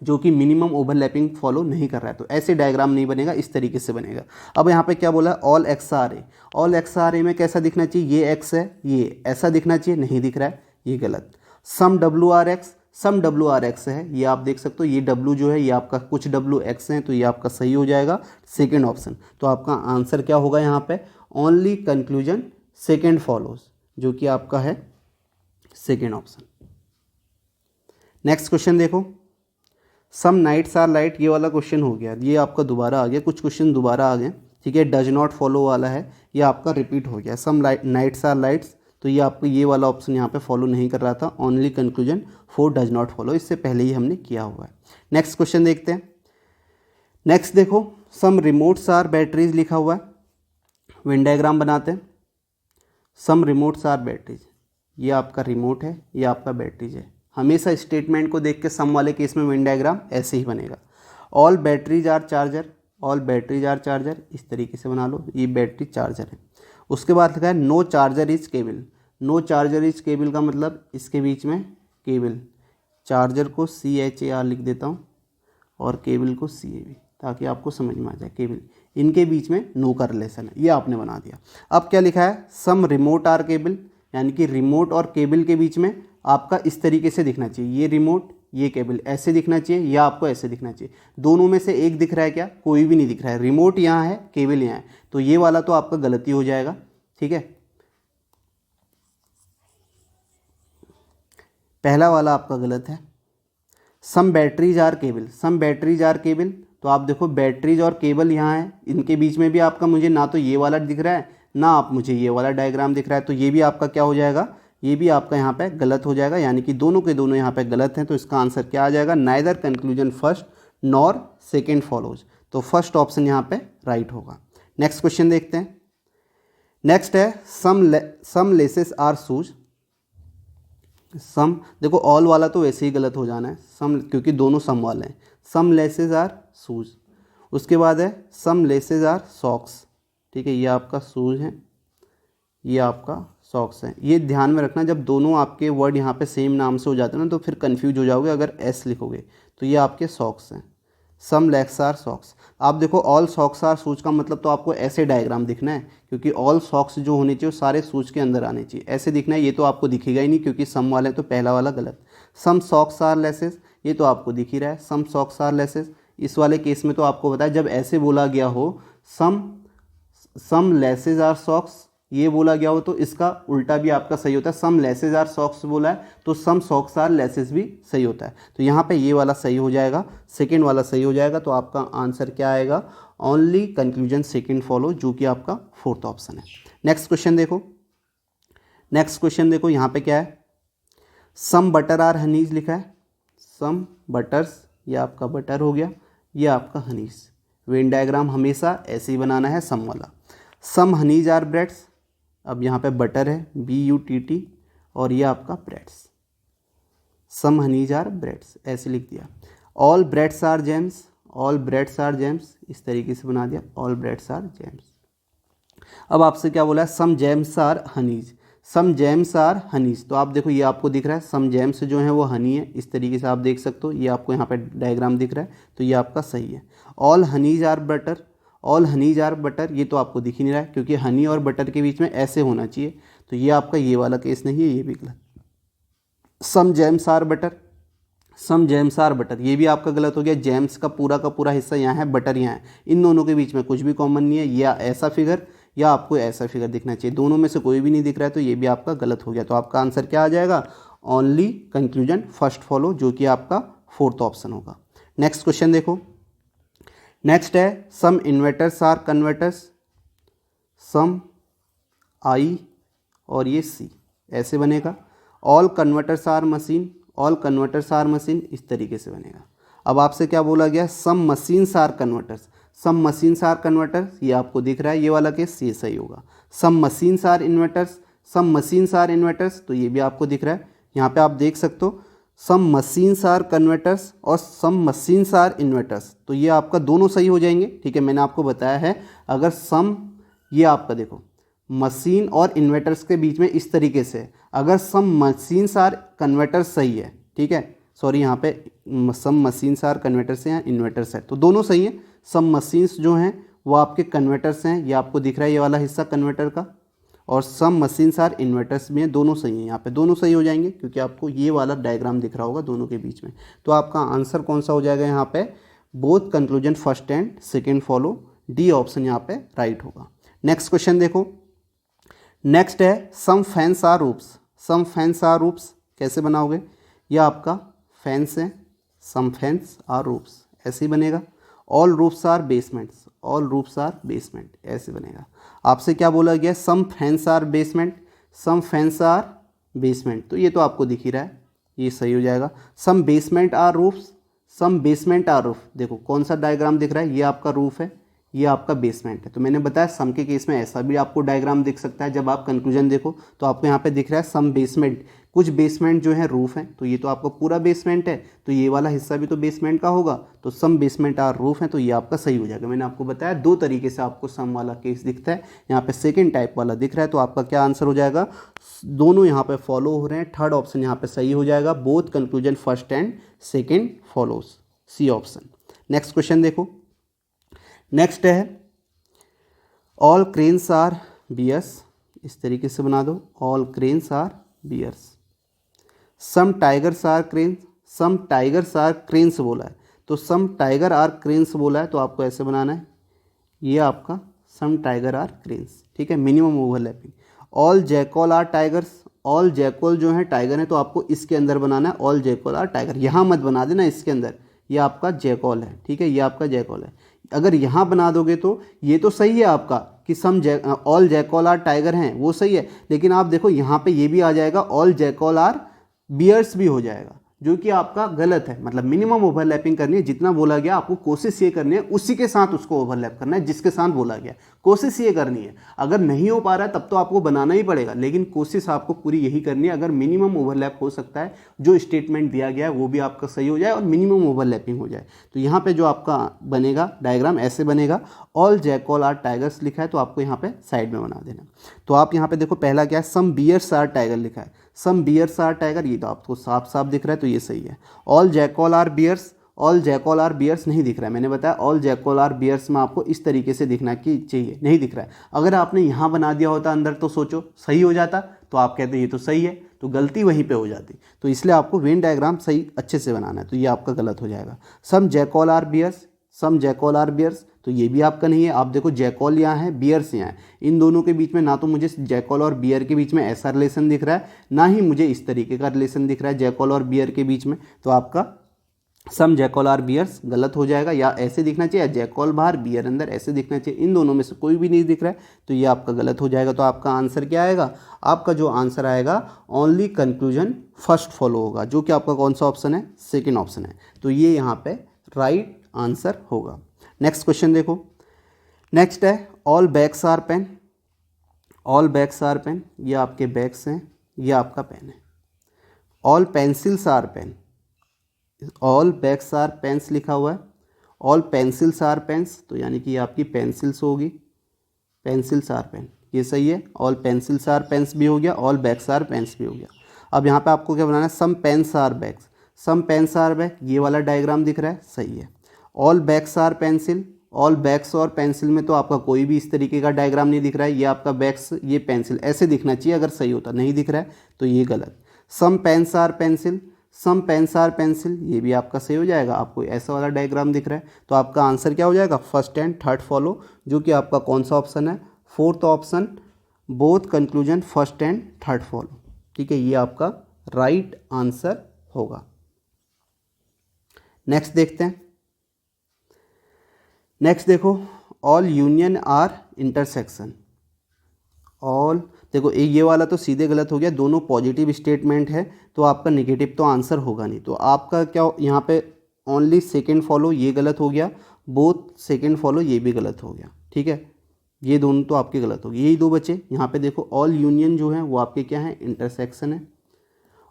जो कि मिनिमम ओवरलैपिंग फॉलो नहीं कर रहा है, तो ऐसे डायग्राम नहीं बनेगा, इस तरीके से बनेगा। अब यहाँ पे क्या बोला, ऑल XRA, ऑल XRA में कैसा दिखना चाहिए, ये X है, ये ऐसा दिखना चाहिए, नहीं दिख रहा है, ये गलत। सम WRX, सम WRX है, ये आप देख सकते हो, ये W जो है ये आपका कुछ WX हैं, तो ये आपका सही हो जाएगा, सेकेंड ऑप्शन। तो आपका आंसर क्या होगा यहाँ पे, ओनली कंक्लूजन सेकेंड फॉलोज, जो कि आपका है सेकेंड ऑप्शन। नेक्स्ट क्वेश्चन देखो, सम नाइट्स आर लाइट, ये वाला क्वेश्चन हो गया, ये आपका दोबारा आ गया, कुछ क्वेश्चन दोबारा आ गए, ठीक है। डज नॉट फॉलो वाला है, ये आपका रिपीट हो गया। सम नाइट्स आर लाइट्स, तो ये आपको ये वाला ऑप्शन यहाँ पे फॉलो नहीं कर रहा था, only conclusion for does not follow, इससे पहले ही हमने किया हुआ है। नेक्स्ट क्वेश्चन देखते हैं। नेक्स्ट देखो, सम रिमोट्स आर बैटरीज लिखा हुआ है, वेन डायग्राम बनाते हैं। सम रिमोट्स आर बैटरीज, ये आपका रिमोट है, ये आपका बैटरीज है। हमेशा स्टेटमेंट को देख के सम वाले केस में वेन डायग्राम ऐसे ही बनेगा। All batteries are charger, all batteries are charger, इस तरीके से बना लो, ये बैटरी चार्जर है। उसके बाद लिखा है no charger is cable, no charger is cable का मतलब इसके बीच में केबल, चार्जर को CHAR लिख देता हूँ और केबल को CAB, ताकि आपको समझ में आ जाए, केबल, इनके बीच में नो का रिलेशन है, ये आपने बना दिया। अब क्या लिखा है, सम रिमोट आर केबल, यानी कि रिमोट और केबल के बीच में आपका इस तरीके से दिखना चाहिए, ये रिमोट ये केबल ऐसे दिखना चाहिए, या आपको ऐसे दिखना चाहिए। दोनों में से एक दिख रहा है क्या, कोई भी नहीं दिख रहा है, रिमोट यहाँ है केबल यहाँ है, तो ये वाला तो आपका गलती हो जाएगा, ठीक है। पहला वाला आपका गलत है। Some batteries are cable, some batteries are cable, तो आप देखो बैटरीज और केबल यहाँ है, इनके बीच में भी आपका मुझे ना तो ये वाला दिख रहा है, ना आप मुझे ये वाला डायग्राम दिख रहा है, तो ये भी आपका क्या हो जाएगा, ये भी आपका यहाँ पे गलत हो जाएगा, यानी कि दोनों के दोनों यहाँ पे गलत हैं। तो इसका आंसर क्या आ जाएगा, neither conclusion first nor second follows, तो फर्स्ट ऑप्शन यहाँ पे राइट होगा। नेक्स्ट क्वेश्चन देखते हैं। नेक्स्ट है सम लेसेस आर शूज, सम देखो ऑल वाला तो वैसे ही गलत हो जाना है, सम क्योंकि दोनों सम वाले हैं। सम लेसेस आर शूज, उसके बाद है सम लेसेस आर सॉक्स, ठीक है, ये आपका शूज है, ये आपका सॉक्स है। ये ध्यान में रखना, जब दोनों आपके वर्ड यहाँ पे सेम नाम से हो जाते हैं ना, तो फिर कंफ्यूज हो जाओगे अगर एस लिखोगे। तो ये आपके सॉक्स हैं, सम लेग्स आर सॉक्स। आप देखो ऑल सॉक्स आर शूज का मतलब तो आपको ऐसे डायग्राम दिखना है, क्योंकि ऑल सॉक्स जो होने चाहिए वो सारे शूज के अंदर आने चाहिए, ऐसे दिखना है। ये तो आपको दिखेगा ही नहीं, क्योंकि सम वाले तो पहला वाला गलत। सम सॉक्स आर लेसेस, ये तो आपको दिख ही रहा है, सम सॉक्स आर लेसेस। इस वाले केस में तो आपको पता है, जब ऐसे बोला गया हो सम लेसेस आर सॉक्स, ये बोला गया हो, तो इसका उल्टा भी आपका सही होता है। सम लेसेस आर सॉक्स बोला है तो सम सॉक्स आर लेसेस भी सही होता है। तो यहाँ पे ये वाला सही हो जाएगा, सेकेंड वाला सही हो जाएगा। तो आपका आंसर क्या आएगा, ओनली कंक्लूजन सेकेंड फॉलो, जो कि आपका फोर्थ ऑप्शन है। नेक्स्ट क्वेश्चन देखो, नेक्स्ट क्वेश्चन देखो, यहाँ पे क्या है, सम बटर आर हनीज लिखा है, सम बटर्स, ये आपका बटर हो गया, ये आपका हनीज। वेन डायग्राम हमेशा ऐसे ही बनाना है, सम वाला। सम हनीज आर ब्रेड्स, अब यहाँ पे बटर है BUTT और ये आपका breads, some honeys are breads ऐसे लिख दिया। All breads are gems, all breads are gems, इस तरीके से बना दिया, ऑल ब्रेड्स आर जेम्स। अब आपसे क्या बोला है, some jams are honeys, some jams are honeys, तो आप देखो ये आपको दिख रहा है सम जेम्स जो है वो हनी है, इस तरीके से आप देख सकते हो, ये आपको यहाँ पे डायग्राम दिख रहा है, तो ये आपका सही है। All honeys are butter, all honeys are butter, ये तो आपको दिख ही नहीं रहा है क्योंकि हनी और बटर के बीच में ऐसे होना चाहिए, तो ये आपका ये वाला केस नहीं है, ये भी गलत। Some jams are butter, some jams are butter, ये भी आपका गलत हो गया। जेम्स का पूरा हिस्सा यहाँ है, बटर यहाँ है, इन दोनों के बीच में कुछ भी कॉमन नहीं है, या ऐसा फिगर या आपको ऐसा फिगर दिखना चाहिए, दोनों में से कोई भी नहीं दिख रहा है, तो ये भी आपका गलत हो गया। तो आपका आंसर क्या आ जाएगा? ओनली कंक्लूजन फर्स्ट फॉलो, जो कि आपका फोर्थ ऑप्शन होगा। नेक्स्ट क्वेश्चन देखो। नेक्स्ट है some inverters are converters, some I और ये सी ऐसे बनेगा। All converters are machine, all converters are machine, इस तरीके से बनेगा। अब आपसे क्या बोला गया? Some machines are converters, some machines are converters, ये आपको दिख रहा है, ये वाला केस ये सही होगा। Some machines are inverters, some machines are inverters, तो ये भी आपको दिख रहा है, यहाँ पे आप देख सकते हो सम मशीन्स आर कन्वर्टर्स और सम मशीन्स आर इन्वर्टर्स, तो ये आपका दोनों सही हो जाएंगे। ठीक है, मैंने आपको बताया है अगर सम, ये आपका देखो मशीन और इन्वर्टर्स के बीच में इस तरीके से, अगर सम मशीन्स आर कन्वर्टर्स सही है, ठीक है, सॉरी यहाँ पे सम मशीन्स आर कन्वर्टर्स हैं, इन्वर्टर्स है, तो दोनों सही है। सम मशीन्स जो हैं वो आपके कन्वर्टर्स हैं, ये आपको दिख रहा है ये वाला हिस्सा कन्वर्टर का, और सम मशीन्स आर इन्वर्टर्स में दोनों सही हैं, यहाँ पे दोनों सही हो जाएंगे क्योंकि आपको ये वाला डायग्राम दिख रहा होगा दोनों के बीच में। तो आपका आंसर कौन सा हो जाएगा यहाँ पे? Both conclusion first and second follow, D option यहाँ पे राइट होगा। नेक्स्ट क्वेश्चन देखो। नेक्स्ट है some fans are roofs, some fans are roofs कैसे बनाओगे? यह आपका फैंस है, सम फैंस आर रूप्स ऐसे ही बनेगा। All roofs are basements, all roofs are basement ऐसे बनेगा। आपसे क्या बोला गया? Some fans are basement, some fans are basement, तो ये तो आपको दिख ही रहा है, ये सही हो जाएगा। Some basement are roofs, some basement are roof, देखो कौन सा डायग्राम दिख रहा है, ये आपका रूफ है, ये आपका बेसमेंट है, तो मैंने बताया सम के केस में ऐसा भी आपको डायग्राम दिख सकता है। जब आप कंक्लूजन देखो तो आपको यहाँ पे दिख रहा है सम बेसमेंट, कुछ बेसमेंट जो है रूफ है, तो ये तो आपका पूरा बेसमेंट है, तो ये वाला हिस्सा भी तो बेसमेंट का होगा, तो सम बेसमेंट आर रूफ है, तो ये आपका सही हो जाएगा। मैंने आपको बताया दो तरीके से आपको सम वाला केस दिखता है, यहाँ पे सेकेंड टाइप वाला दिख रहा है, तो आपका क्या आंसर हो जाएगा? दोनों यहाँ पे फॉलो हो रहे हैं, थर्ड ऑप्शन यहाँ पे सही हो जाएगा। Both conclusion first and second follows, C option. Next question देखो। नेक्स्ट है ऑल क्रेन्स आर बियर्स, इस तरीके से बना दो, all cranes are bears. Some tigers are cranes, some tigers are cranes बोला है, तो सम टाइगर आर क्रेन्स बोला है, तो आपको ऐसे बनाना है, ये आपका सम टाइगर आर क्रेन्स, ठीक है, minimum overlapping. All jackal are tigers, all jackal जो है टाइगर है, तो आपको इसके अंदर बनाना है ऑल जैकॉल आर टाइगर, यहाँ मत बना देना इसके अंदर, ये आपका जैकॉल है, ठीक है, ये आपका जैकॉल है। अगर यहाँ बना दोगे तो ये तो सही है आपका कि some all jackal are tiger हैं, वो सही है, लेकिन आप देखो यहाँ पे ये भी आ जाएगा ऑल जैकॉल आर बियर्स भी हो जाएगा, जो कि आपका गलत है। मतलब मिनिमम ओवरलैपिंग करनी है, जितना बोला गया आपको कोशिश ये करनी है उसी के साथ उसको ओवरलैप करना है जिसके साथ बोला गया, कोशिश ये करनी है। अगर नहीं हो पा रहा है तब तो आपको बनाना ही पड़ेगा, लेकिन कोशिश आपको पूरी यही करनी है। अगर मिनिमम ओवरलैप हो सकता है, जो स्टेटमेंट दिया गया है वो भी आपका सही हो जाए और मिनिमम ओवरलैपिंग हो जाए, तो यहाँ पे जो आपका बनेगा डायग्राम ऐसे बनेगा, ऑल जैकॉल आर टाइगर्स लिखा है तो आपको यहाँ पे साइड में बना देना। तो आप यहाँ पे देखो पहला क्या है, सम बियर्स आर टाइगर लिखा है, सम बियर्स आर टाइगर, ये तो आपको साफ साफ दिख रहा है, तो ये सही है। All jackal are bears, all jackal are bears नहीं दिख रहा है, मैंने बताया ऑल जैकॉल आर बियर्स में आपको इस तरीके से दिखना कि चाहिए, नहीं दिख रहा है। अगर आपने यहाँ बना दिया होता अंदर तो सोचो सही हो जाता, तो आप कहते ये तो सही है, तो गलती वहीं पे हो जाती। तो इसलिए आपको वेन डायग्राम सही अच्छे से बनाना है, तो ये आपका गलत हो जाएगा। Some jackal are bears, some jackal are bears, तो ये भी आपका नहीं है। आप देखो जैकॉल यहाँ है, बियर्स यहाँ है, इन दोनों के बीच में ना तो मुझे जैकॉल और बियर के बीच में ऐसा रिलेशन दिख रहा है, ना ही मुझे इस तरीके का रिलेशन दिख रहा है जैकॉल और बियर के बीच में, तो आपका सम जैकॉल आर बियर्स गलत हो जाएगा। या ऐसे दिखना चाहिए, जैकॉल बाहर बियर अंदर, ऐसे दिखना चाहिए, इन दोनों में से कोई भी नहीं दिख रहा है, तो ये आपका गलत हो जाएगा। तो आपका आंसर क्या आएगा? आपका जो आंसर आएगा ओनली कंक्लूजन फर्स्ट फॉलो होगा, जो कि आपका कौन सा ऑप्शन है? सेकेंड ऑप्शन है, तो ये यहाँ पे राइट आंसर होगा। नेक्स्ट क्वेश्चन देखो। नेक्स्ट है all bags are pen, all bags are pen, ये आपके बैग्स हैं, ये आपका पेन है। All pencils are pen, all bags are pens लिखा हुआ है, ऑल पेंसिल्स आर पेन्स, तो यानी कि ये आपकी पेंसिल्स होगी, पेंसिल्स आर पेन, ये सही है। ऑल पेंसिल्स आर पेन्स भी हो गया, ऑल बैग्स आर पेन्स भी हो गया। अब यहाँ पे आपको क्या बनाना है, some pens are bags, some pens are bag, ये वाला डायग्राम दिख रहा है, सही है। All bags are pencil, all bags और पेंसिल में तो आपका कोई भी इस तरीके का डायग्राम नहीं दिख रहा है, ये आपका बैग्स ये पेंसिल ऐसे दिखना चाहिए अगर सही होता, नहीं दिख रहा है तो ये गलत। Some pens are pencil, some pens are pencil, ये भी आपका सही हो जाएगा। आपको ऐसा वाला डायग्राम दिख रहा है तो आपका आंसर क्या हो जाएगा, फर्स्ट एंड थर्ड फॉलो, जो कि आपका कौन सा ऑप्शन है, fourth option, both conclusion first and third follow. ठीक है, ये आपका राइट आंसर होगा। नेक्स्ट देखते हैं। नेक्स्ट देखो, all union are intersection. All देखो ये वाला तो सीधे गलत हो गया, दोनों पॉजिटिव स्टेटमेंट है तो आपका नेगेटिव तो आंसर होगा नहीं। तो आपका क्या यहाँ पे ओनली सेकेंड फॉलो ये गलत हो गया, बोथ सेकेंड फॉलो ये भी गलत हो गया। ठीक है, ये दोनों तो आपके गलत हो गए, यही दो बचे। यहाँ पे देखो ऑल यूनियन जो है वो आपके क्या है, इंटरसेक्शन है,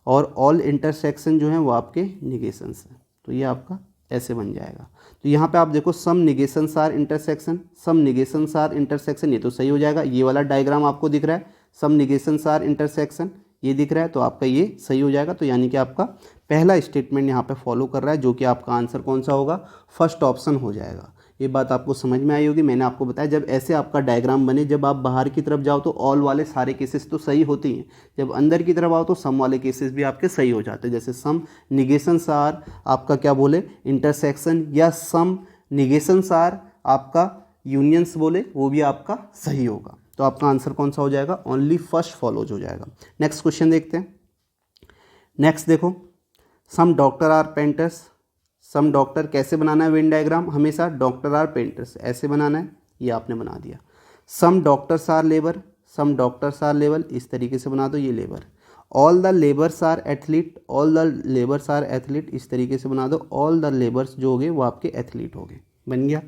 और ऑल इंटरसेक्शन जो है वो आपके निगेशंस है। तो ये आपका ऐसे बन जाएगा। तो यहाँ पे आप देखो some negations are intersection, some negations are intersection, ये तो सही हो जाएगा। ये वाला डायग्राम आपको दिख रहा है, सम निगेशंस आर इंटरसेक्शन, ये दिख रहा है तो आपका ये सही हो जाएगा। तो यानी कि आपका पहला स्टेटमेंट यहाँ पे फॉलो कर रहा है, जो कि आपका आंसर कौन सा होगा, फर्स्ट ऑप्शन हो जाएगा। ये बात आपको समझ में आई होगी। मैंने आपको बताया जब ऐसे आपका डायग्राम बने, जब आप बाहर की तरफ जाओ तो ऑल वाले सारे केसेस तो सही होती हैं, जब अंदर की तरफ आओ तो सम वाले केसेस भी आपके सही हो जाते हैं। जैसे सम निगेशंस आर आपका क्या बोले, इंटरसेक्शन, या सम निगेशंस आर आपका यूनियंस बोले, वो भी आपका सही होगा। तो आपका आंसर कौन सा हो जाएगा, ओनली फर्स्ट फॉलोज हो जाएगा। नेक्स्ट क्वेश्चन देखते हैं। नेक्स्ट देखो, some doctor are painters, some doctor कैसे बनाना है वेन डायग्राम, हमेशा डॉक्टर आर पेंटर्स ऐसे बनाना है, ये आपने बना दिया। Some doctors are labour, some doctors are labour, इस तरीके से बना दो, ये labour. All the labours are athlete, all the labours are athlete, इस तरीके से बना दो, ऑल द लेबर्स जो हो गए वो आपके एथलीट हो गए, बन गया।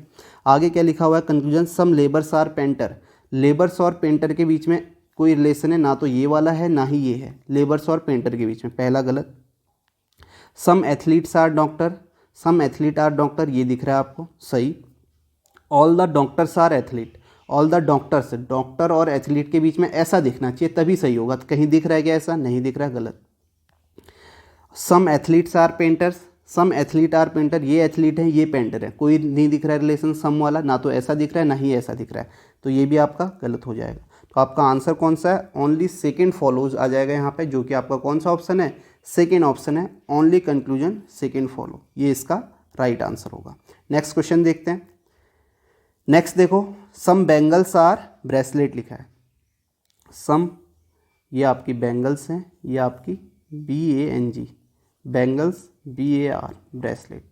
आगे क्या लिखा हुआ है, conclusion, some labours are painter, labours और पेंटर के बीच में कोई रिलेशन है, ना तो ये वाला है ना ही ये है, लेबर्स और पेंटर के बीच में, पहला गलत। Some athletes are doctor, some athlete are doctor, ये दिख रहा है आपको, सही। All the doctors are athlete, all the doctors, doctor और एथलीट के बीच में ऐसा दिखना चाहिए तभी सही होगा। तो कहीं दिख रहा है क्या ऐसा, नहीं दिख रहा है, गलत। Some athletes are painters, some athlete are painter, ये एथलीट है ये पेंटर है, कोई नहीं दिख रहा है रिलेशन सम वाला, ना तो ऐसा दिख रहा है ना ही ऐसा दिख रहा है, तो ये भी आपका गलत हो जाएगा। तो आपका आंसर कौन सा है, ओनली सेकेंड फॉलोज आ जाएगा यहाँ पे, जो कि आपका कौन सा ऑप्शन है, सेकेंड ऑप्शन है, ओनली कंक्लूजन सेकेंड फॉलो, ये इसका राइट आंसर होगा। नेक्स्ट क्वेश्चन देखते हैं। नेक्स्ट देखो, सम बैंगल्स आर ब्रेसलेट लिखा है, सम ये आपकी बैंगल्स हैं, ये आपकी BANG bangles, BAR bracelet.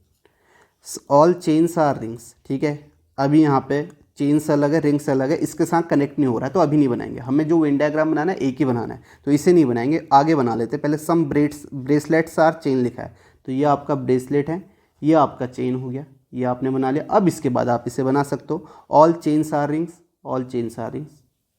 All chains are rings, ठीक है, अभी यहाँ पे चेन्स अलग है रिंग्स अलग है, इसके साथ कनेक्ट नहीं हो रहा है तो अभी नहीं बनाएंगे, हमें जो वेन डायग्राम बनाना है एक ही बनाना है, तो इसे नहीं बनाएंगे, आगे बना लेते हैं। पहले सम ब्रेसलेट्स आर चेन लिखा है, तो ये आपका ब्रेसलेट है, ये आपका चेन हो गया, ये आपने बना लिया। अब इसके बाद आप इसे बना सकते हो, all chains are rings, all chains are rings,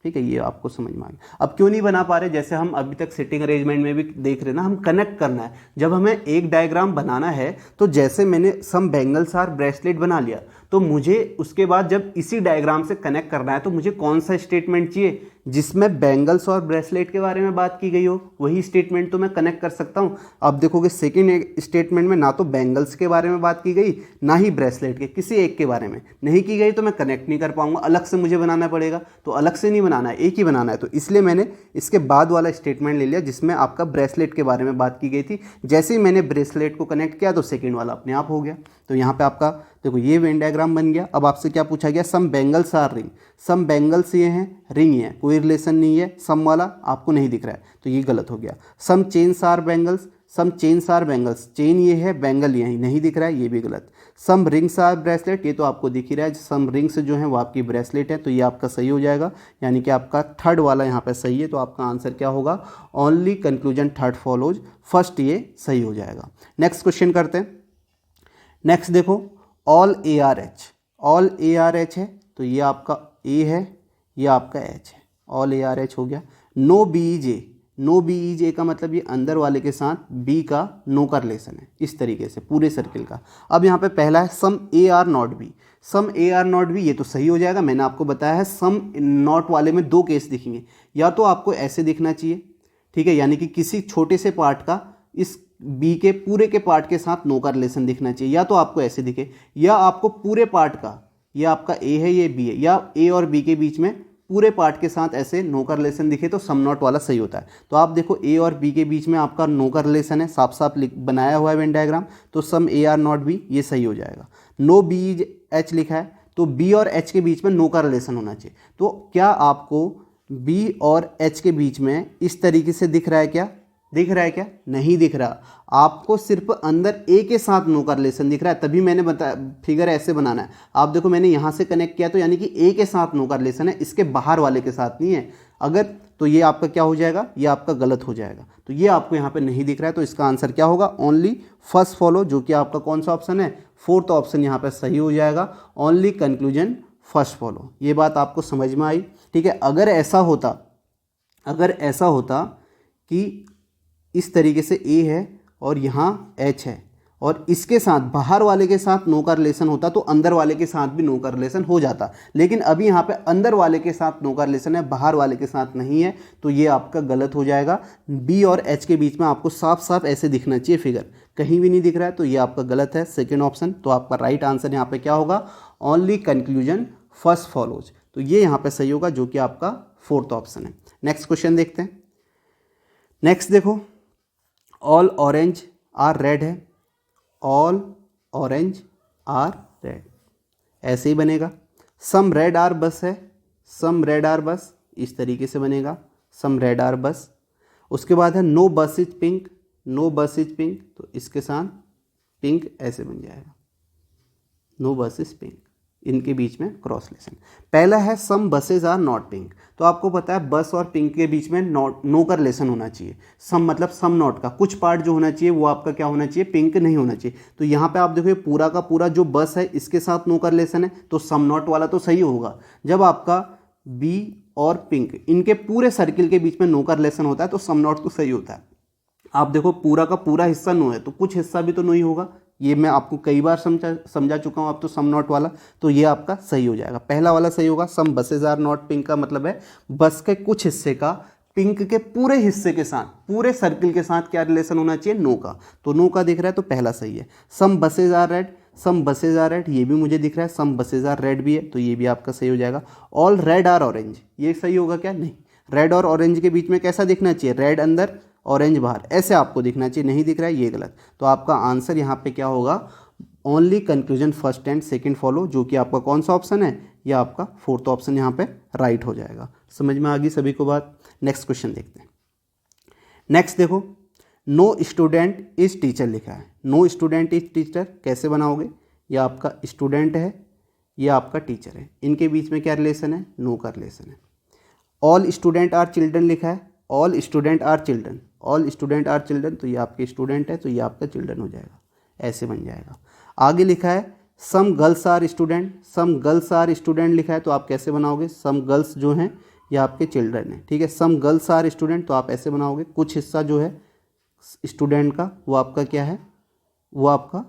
ठीक है, ये आपको समझ में आ गया। अब क्यों नहीं बना पा रहे, जैसे हम अभी तक सिटिंग अरेंजमेंट में भी देख रहे ना, हम कनेक्ट करना है। जब हमें एक डायग्राम बनाना है तो जैसे मैंने सम बैंगल्स आर ब्रेसलेट बना लिया, तो मुझे उसके बाद जब इसी डायग्राम से कनेक्ट करना है तो मुझे कौन सा स्टेटमेंट चाहिए जिसमें बैंगल्स और ब्रेसलेट के बारे में बात की गई हो, वही स्टेटमेंट तो मैं कनेक्ट कर सकता हूं। अब देखोगे सेकेंड स्टेटमेंट में ना तो बैंगल्स के बारे में बात की गई ना ही ब्रेसलेट के, किसी एक के बारे में नहीं की गई, तो मैं कनेक्ट नहीं कर पाऊंगा, अलग से मुझे बनाना पड़ेगा। तो अलग से नहीं बनाना है, एक ही बनाना है, तो इसलिए मैंने इसके बाद वाला स्टेटमेंट ले लिया जिसमें आपका ब्रेसलेट के बारे में बात की गई थी। जैसे ही मैंने ब्रेसलेट को कनेक्ट किया तो सेकेंड वाला अपने आप हो गया। तो यहाँ पे आपका देखो ये वेन डायग्राम बन गया। अब आपसे क्या पूछा गया, सम बैंगल्स आर रिंग, सम बैंगल्स ये हैं रिंग ये है, कोई रिलेशन नहीं है, सम वाला आपको नहीं दिख रहा है तो ये गलत हो गया। Some chains are bangles, some chains are bangles, chain ये है बैंगल ये नहीं दिख रहा है, ये भी गलत। सम रिंग्स आर ब्रेसलेट, ये तो आपको दिख ही रहा है, सम रिंग्स जो है वो आपकी ब्रेसलेट है, तो ये आपका सही हो जाएगा, यानी कि आपका थर्ड वाला यहाँ पे सही है। तो आपका आंसर क्या होगा, only conclusion third follows, first ये सही हो जाएगा। नेक्स्ट क्वेश्चन करते हैं। नेक्स्ट देखो, ऑल ARH, ऑल ARH है तो ये आपका A है, ये आपका H है, ऑल ARH हो गया। No BEJ, no B is A का मतलब ये अंदर वाले के साथ बी का नो का रिलेशन है, इस तरीके से पूरे सर्किल का। अब यहाँ पे पहला है some A are not B. Some A are not B, ये तो सही हो जाएगा, मैंने आपको बताया है सम नॉट वाले में दो केस दिखेंगे, या तो आपको ऐसे दिखना चाहिए, ठीक है, यानी कि किसी छोटे से पार्ट का इस बी के पूरे के पार्ट के साथ नो का रिलेशन दिखना चाहिए, या तो आपको ऐसे दिखे, या आपको पूरे पार्ट का, ये आपका ए है ये बी है, या ए और बी के बीच में पूरे पार्ट के साथ ऐसे नो का रिलेशन दिखे तो सम नॉट वाला सही होता है। तो आप देखो ए और बी के बीच में आपका नो का रिलेशन है, साफ साफ बनाया हुआ है वेन डायग्राम, तो सम ए आर नॉट बी ये सही हो जाएगा। नो बी इज एच लिखा है, तो बी और एच के बीच में नो का रिलेशन होना चाहिए। तो क्या आपको बी और एच के बीच में इस तरीके से दिख रहा है क्या? दिख रहा है क्या? नहीं दिख रहा, आपको सिर्फ अंदर ए के साथ नो का रिलेशन दिख रहा है, तभी मैंने बताया फिगर ऐसे बनाना है। आप देखो मैंने यहाँ से कनेक्ट किया तो यानी कि ए के साथ नो का रिलेशन है, इसके बाहर वाले के साथ नहीं है। अगर तो ये आपका क्या हो जाएगा? ये आपका गलत हो जाएगा। तो ये आपको यहाँ पे नहीं दिख रहा है, तो इसका आंसर क्या होगा? ओनली फर्स्ट फॉलो, जो कि आपका कौन सा ऑप्शन है? फोर्थ ऑप्शन यहाँ पे सही हो जाएगा। Only conclusion first follow. ये बात आपको समझ में आई? ठीक है। अगर ऐसा होता कि इस तरीके से ए है और यहाँ एच है और इसके साथ बाहर वाले के साथ नो का रिलेशन होता तो अंदर वाले के साथ भी नो का रिलेशन हो जाता, लेकिन अभी यहाँ पे अंदर वाले के साथ नो का रिलेशन है, बाहर वाले के साथ नहीं है, तो ये आपका गलत हो जाएगा। बी और एच के बीच में आपको साफ साफ ऐसे दिखना चाहिए फिगर, कहीं भी नहीं दिख रहा है, तो ये आपका गलत है, सेकेंड ऑप्शन। तो आपका राइट आंसर यहाँ पे क्या होगा? Only conclusion first follows. तो ये यहाँ पे सही होगा, जो कि आपका फोर्थ ऑप्शन है। नेक्स्ट क्वेश्चन देखते हैं। नेक्स्ट देखो, ऑल ऑरेंज आर रेड है, ऑल ऑरेंज आर रेड, ऐसे ही बनेगा। सम रेड आर बस है, सम रेड आर बस, इस तरीके से बनेगा, सम रेड आर बस। उसके बाद है नो बस इज पिंक, नो बस इज पिंक, तो इसके साथ पिंक ऐसे बन जाएगा, नो बस इज पिंक, इनके बीच में क्रॉस रिलेशन। पहला है some buses are not pink, तो आपको पता है बस और पिंक के बीच में नो का रिलेशन होना चाहिए। सम मतलब सम नॉट का कुछ पार्ट जो होना चाहिए वो आपका क्या होना चाहिए? पिंक नहीं होना चाहिए। तो यहाँ पे आप देखो पूरा का पूरा जो बस है इसके साथ नो का रिलेशन है, तो सम नॉट वाला तो सही होगा। जब आपका बी और पिंक इनके पूरे सर्किल के बीच में नो का रिलेशन होता है तो सम नॉट तो सही होता है। आप देखो पूरा का पूरा हिस्सा नो है, तो कुछ हिस्सा भी तो नो ही होगा। ये मैं आपको कई बार समझा चुका हूँ, अब तो सम नॉट वाला, तो ये आपका सही हो जाएगा, पहला वाला सही होगा। सम बसेज आर नॉट पिंक का मतलब है बस के कुछ हिस्से का पिंक के पूरे हिस्से के साथ, पूरे सर्किल के साथ क्या रिलेशन होना चाहिए? नो का, तो नो का दिख रहा है तो पहला सही है। Some buses are red, some buses are red, ये भी मुझे दिख रहा है, सम बसेज आर रेड भी है, तो ये भी आपका सही हो जाएगा। ऑल रेड आर ऑरेंज, ये सही होगा क्या? नहीं, रेड और ऑरेंज के बीच में कैसा दिखना चाहिए? रेड अंदर ऑरेंज बाहर, ऐसे आपको दिखना चाहिए, नहीं दिख रहा है, ये गलत। तो आपका आंसर यहाँ पे क्या होगा? Only conclusion first and second follow, जो कि आपका कौन सा ऑप्शन है? या आपका फोर्थ ऑप्शन यहाँ पे राइट हो जाएगा। समझ में आ गई सभी को बात? नेक्स्ट क्वेश्चन देखते हैं। नेक्स्ट देखो, नो स्टूडेंट इज टीचर लिखा है, नो स्टूडेंट इज टीचर कैसे बनाओगे? ये आपका स्टूडेंट है, ये आपका टीचर है, इनके बीच में क्या रिलेशन है? नो का रिलेशन है। ऑल स्टूडेंट आर चिल्ड्रन लिखा है, all student are children, all student are children, तो ये आपके स्टूडेंट है, तो ये आपका चिल्ड्रन हो जाएगा, ऐसे बन जाएगा। आगे लिखा है some girls are student, some girls are student लिखा है, तो आप कैसे बनाओगे? सम गर्ल्स जो हैं ये आपके चिल्ड्रन है, ठीक है। सम गर्ल्स आर स्टूडेंट, तो आप ऐसे बनाओगे, कुछ हिस्सा जो है स्टूडेंट का वो आपका क्या है? वो आपका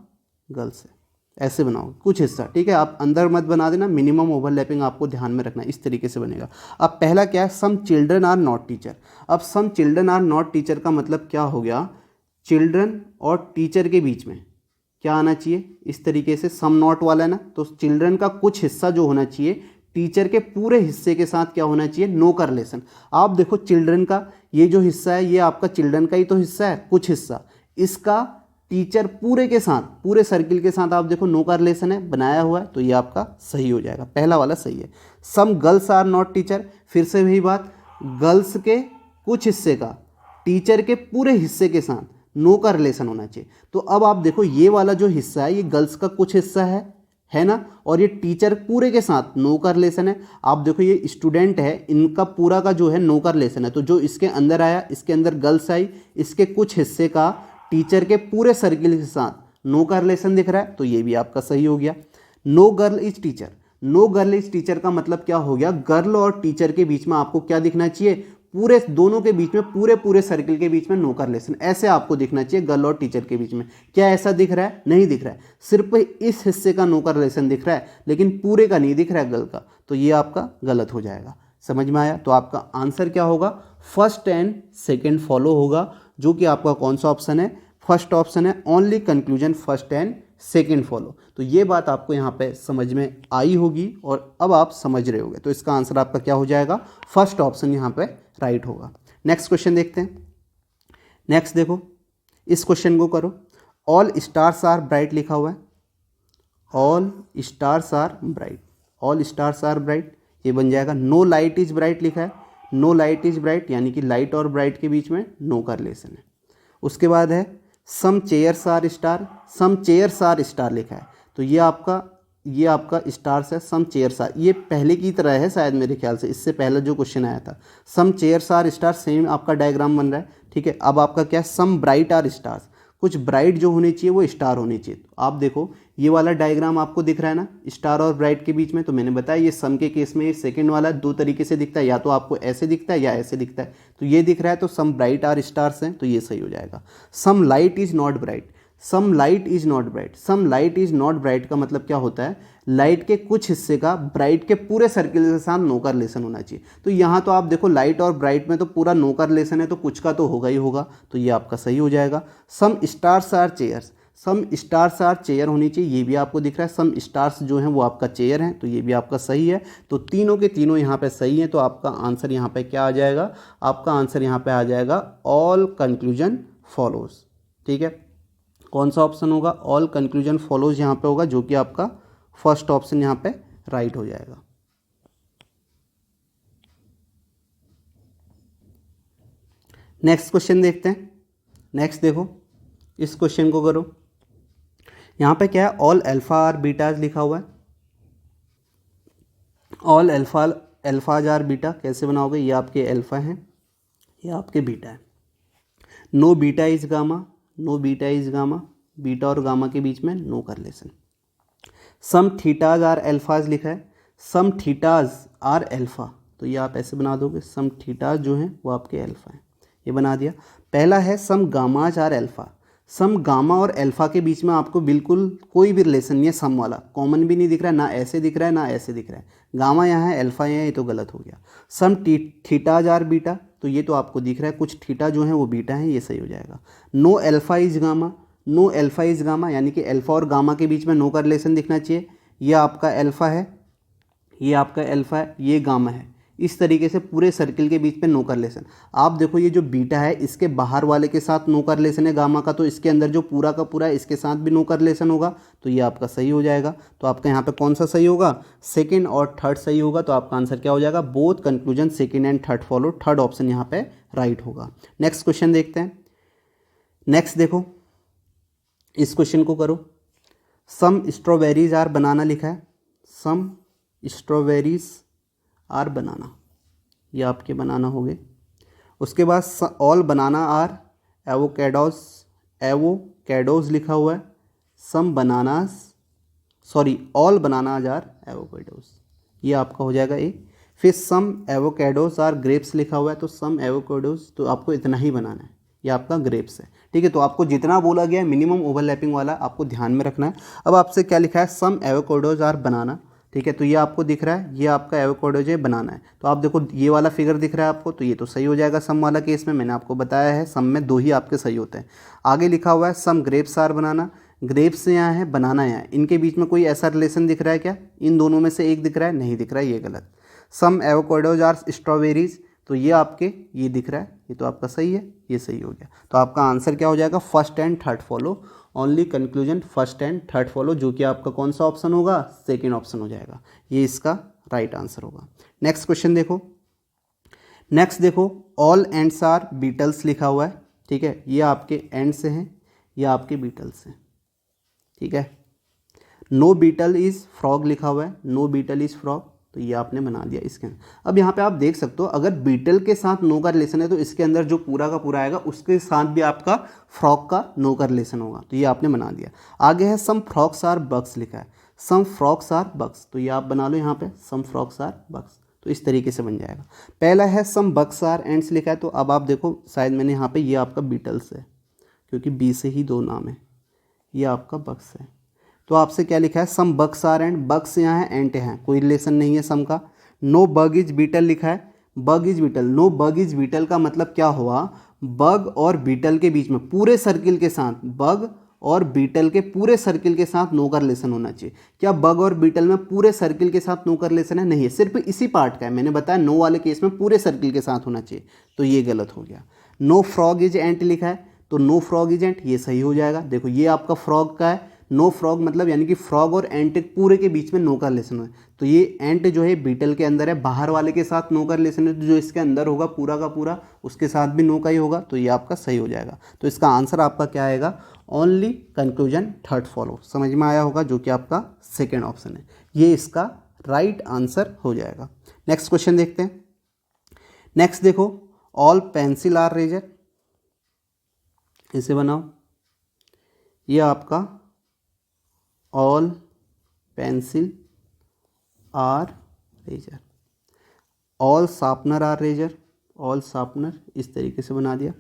गर्ल्स है, ऐसे बनाओगे कुछ हिस्सा, ठीक है। आप अंदर मत बना देना, मिनिमम ओवरलैपिंग आपको ध्यान में रखना, इस तरीके से बनेगा। अब पहला क्या है? Some children are not teacher. अब some children are not teacher का मतलब क्या हो गया? चिल्ड्रन और टीचर के बीच में क्या आना चाहिए? इस तरीके से सम नॉट वाला है ना, तो चिल्ड्रन का कुछ हिस्सा जो होना चाहिए टीचर के पूरे हिस्से के साथ क्या होना चाहिए? नो का रिलेशन। आप देखो चिल्ड्रन का ये जो हिस्सा है ये आपका चिल्ड्रन का ही तो हिस्सा है, कुछ हिस्सा, इसका टीचर पूरे के साथ, पूरे सर्किल के साथ आप देखो नो का रिलेशन है, बनाया हुआ है, तो ये आपका सही हो जाएगा, पहला वाला सही है। Some girls are not teacher, फिर से वही बात, गर्ल्स के कुछ हिस्से का टीचर के पूरे हिस्से के साथ नो का रिलेशन होना चाहिए। तो अब आप देखो ये वाला जो हिस्सा है ये गर्ल्स का कुछ हिस्सा है ना, और ये टीचर पूरे के साथ नो का रिलेशन है। आप देखो ये स्टूडेंट है, इनका पूरा का जो है नो का रिलेशन है, तो जो इसके अंदर आया, इसके अंदर गर्ल्स आई, इसके कुछ हिस्से का टीचर के पूरे सर्किल के साथ नो का रिलेशन दिख रहा है, तो ये भी आपका सही हो गया। No girl is teacher, no girl is teacher का मतलब क्या हो गया? गर्ल और टीचर के बीच में आपको क्या दिखना चाहिए? पूरे दोनों के बीच में, पूरे पूरे सर्किल के बीच में नो कर रिलेशन ऐसे आपको दिखना चाहिए गर्ल और टीचर के बीच में। क्या ऐसा दिख रहा है? नहीं दिख रहा है, सिर्फ इस हिस्से का नो कर रिलेशन दिख रहा है लेकिन पूरे का नहीं दिख रहा है गर्ल का, तो ये आपका गलत हो जाएगा। समझ में आया? तो आपका आंसर क्या होगा? फर्स्ट एंड सेकेंड फॉलो होगा, जो कि आपका कौन सा ऑप्शन है? फर्स्ट ऑप्शन है, only conclusion first and second follow. तो ये बात आपको यहाँ पे समझ में आई होगी और अब आप समझ रहे होगे, तो इसका आंसर आपका क्या हो जाएगा? फर्स्ट ऑप्शन यहाँ पे राइट होगा। नेक्स्ट क्वेश्चन देखते हैं। नेक्स्ट देखो, इस क्वेश्चन को करो। ऑल स्टार्स आर ब्राइट लिखा हुआ है, all stars are bright, all stars are bright, ये बन जाएगा नो लाइट इज ब्राइट लिखा है, नो लाइट इज ब्राइट यानी कि लाइट और ब्राइट के बीच में नो का रिलेशन है। उसके बाद है some chairs are star, some chairs are star लिखा है, तो ये आपका स्टार्स है, सम चेयर्स आर, ये पहले की तरह है शायद मेरे ख्याल से, इससे पहले जो क्वेश्चन आया था सम चेयर्स आर स्टार, सेम आपका डायग्राम बन रहा है। ठीक है, अब आपका क्या है? सम ब्राइट आर स्टार्स, कुछ ब्राइट जो होनी चाहिए वो स्टार होनी चाहिए। तो आप देखो ये वाला डायग्राम आपको दिख रहा है ना स्टार और ब्राइट के बीच में, तो मैंने बताया ये सम के केस में ये सेकंड वाला दो तरीके से दिखता है, या तो आपको ऐसे दिखता है या ऐसे दिखता है। तो ये दिख रहा है तो सम ब्राइट आर स्टार्स हैं, तो ये सही हो जाएगा। Some light is not bright, some light is not bright, some light is not bright का मतलब क्या होता है? लाइट के कुछ हिस्से का ब्राइट के पूरे सर्किल के साथ नो का रिलेशन होना चाहिए। तो यहाँ तो आप देखो लाइट और ब्राइट में तो पूरा नो का रिलेशन है, तो कुछ का तो होगा ही होगा, तो ये आपका सही हो जाएगा। Some stars are chairs, some stars are chair होनी चाहिए, ये भी आपको दिख रहा है। सम स्टार्स जो हैं वो आपका चेयर हैं, तो ये भी आपका सही है। तो तीनों के तीनों यहाँ पे सही हैं, तो आपका आंसर यहाँ पे क्या आ जाएगा? आपका आंसर यहाँ पे आ जाएगा ऑल कंक्लूजन फॉलोज। ठीक है, कौन सा ऑप्शन होगा? ऑल कंक्लूजन फॉलोज यहाँ पे होगा, जो कि आपका फर्स्ट ऑप्शन यहाँ पे राइट हो जाएगा। नेक्स्ट क्वेश्चन देखते हैं। नेक्स्ट देखो, इस क्वेश्चन को करो। यहाँ पे क्या है? ऑल अल्फा आर बीटाज लिखा हुआ है, ऑल अल्फाज आर बीटा कैसे बनाओगे? ये आपके अल्फा हैं, ये आपके बीटा है। No beta is gamma, no beta is gamma, beta और गामा के बीच में नो का रिलेशन। सम थीटाज आर अल्फाज लिखा है, सम थीटाज आर अल्फा, तो ये आप ऐसे बना दोगे, सम थीटाज जो हैं वो आपके अल्फा हैं, ये बना दिया। पहला है सम गामाज आर अल्फा, सम गामा और अल्फा के बीच में आपको बिल्कुल कोई भी रिलेशन नहीं है, सम वाला कॉमन भी नहीं दिख रहा है, ना ऐसे दिख रहा है ना ऐसे दिख रहा है, गामा यहाँ है अल्फा यहाँ है, ये तो गलत हो गया। सम थीटाज आर बीटा, तो ये तो आपको दिख रहा है कुछ थीटा जो है वो बीटा है, ये सही हो जाएगा। No alpha is gamma, no alpha is gamma यानी कि अल्फा और गामा के बीच में नो का रिलेशन दिखना चाहिए। ये आपका अल्फा है, ये आपका अल्फा है, ये गामा है, इस तरीके से पूरे सर्किल के बीच में नो का रिलेशन। आप देखो ये जो बीटा है इसके बाहर वाले के साथ नो का रिलेशन है गामा का, तो इसके अंदर जो पूरा का पूरा है इसके साथ भी नो का रिलेशन होगा, तो ये आपका सही हो जाएगा। तो आपका यहाँ पे कौन सा सही होगा? सेकंड और थर्ड सही होगा, तो आपका आंसर क्या हो जाएगा? Both conclusion second and third follow, third option यहाँ पे राइट होगा। नेक्स्ट क्वेश्चन देखते हैं। नेक्स्ट देखो, इस क्वेश्चन को करो। सम स्ट्रॉबेरीज आर बनाना लिखा है, सम स्ट्रॉबेरीज आर बनाना, ये आपके बनाना हो गए। उसके बाद all banana are avocados, avocados लिखा हुआ है, some bananas, sorry all bananas are avocados, ये आपका हो जाएगा ए। फिर सम एवोकेडोज आर ग्रेप्स लिखा हुआ है, तो सम एवोकेडोज, तो आपको इतना ही बनाना है, ये आपका ग्रेप्स है। ठीक है, तो आपको जितना बोला गया है मिनिमम ओवरलैपिंग वाला आपको ध्यान में रखना है। अब आपसे क्या लिखा है? सम एवोकेडोज आर बनाना। ठीक है, तो ये आपको दिख रहा है, ये आपका एवोकेडो जो बनाना है, तो आप देखो ये वाला फिगर दिख रहा है आपको, तो ये तो सही हो जाएगा सम वाला केस में, मैंने आपको बताया है सम में दो ही आपके सही होते हैं। आगे लिखा हुआ है सम ग्रेप्स आर बनाना, ग्रेप्स यहाँ है बनाना यहाँ है, इनके बीच में कोई ऐसा रिलेशन दिख रहा है क्या? इन दोनों में से एक दिख रहा है, नहीं दिख रहा है, ये गलत। सम एवोकेडोज आर स्ट्रॉबेरीज, तो ये आपके ये दिख रहा है, ये तो आपका सही है, ये सही हो गया। तो आपका आंसर क्या हो जाएगा? First and third follow, only conclusion first and third follow, जो कि आपका कौन सा ऑप्शन होगा? सेकंड ऑप्शन हो जाएगा, ये इसका राइट आंसर होगा। नेक्स्ट क्वेश्चन देखो। नेक्स्ट देखो, ऑल एंड्स आर बीटल्स लिखा हुआ है। ठीक है, ये आपके एंड से हैं, ये आपके बीटल्स हैं। ठीक है, नो बीटल इज फ्रॉग लिखा हुआ है, नो बीटल इज फ्रॉग, तो ये आपने बना दिया इसके अंदर। अब यहाँ पे आप देख सकते हो अगर बीटल के साथ नो का रिलेशन है तो इसके अंदर जो पूरा का पूरा आएगा उसके साथ भी आपका फ्रॉग का नो का रिलेशन होगा, तो ये आपने बना दिया। आगे है सम फ्रॉक्स आर बग्स लिखा है, सम फ्रॉक्स आर बग्स, तो ये आप बना लो यहाँ पे सम फ्रॉक्स आर बग्स, तो इस तरीके से बन जाएगा। पहला है सम बग्स आर एंट्स लिखा है, तो अब आप देखो शायद मैंने यहाँ पे ये आपका बीटल्स है, क्योंकि बी से ही 2 नाम है, ये आपका बग्स है। तो आपसे क्या लिखा है, सम बग्स आर एंड, बग्स यहाँ है एंट है, कोई रिलेशन नहीं है सम का। नो बग इज बीटल लिखा है, bug is beetle, no bug is beetle का मतलब क्या हुआ, बग और बीटल के बीच में पूरे सर्किल के साथ, बग और बीटल के पूरे सर्किल के साथ नो का रिलेशन होना चाहिए। क्या बग और बीटल में पूरे सर्किल के साथ नो का रिलेशन है? नहीं है, सिर्फ इसी पार्ट का है। मैंने बताया नो वाले केस में पूरे सर्किल के साथ होना चाहिए, तो ये गलत हो गया। नो फ्रॉग इज एंट लिखा है, तो नो फ्रॉग इज एंट, ये सही हो जाएगा। देखो ये आपका फ्रॉग का है, नो फ्रॉग मतलब यानी कि फ्रॉग और एंट पूरे के बीच में नो का रिलेशन है, तो ये एंट जो है बीटल के अंदर है, बाहर वाले के साथ नो का रिलेशन है, तो जो इसके अंदर होगा पूरा का पूरा उसके साथ भी नो का ही होगा, तो ये आपका सही हो जाएगा। तो इसका आंसर आपका क्या आएगा, ओनली कंक्लूजन थर्ड फॉलो। समझ में आया होगा, जो कि आपका सेकेंड ऑप्शन है, ये इसका राइट आंसर हो जाएगा। नेक्स्ट क्वेश्चन देखते हैं। नेक्स्ट देखो, ऑल पेंसिल आर रेजर, इसे बनाओ, ये आपका all pencil are razor, all sharpener are razor, all sharpener इस तरीके से बना दिया।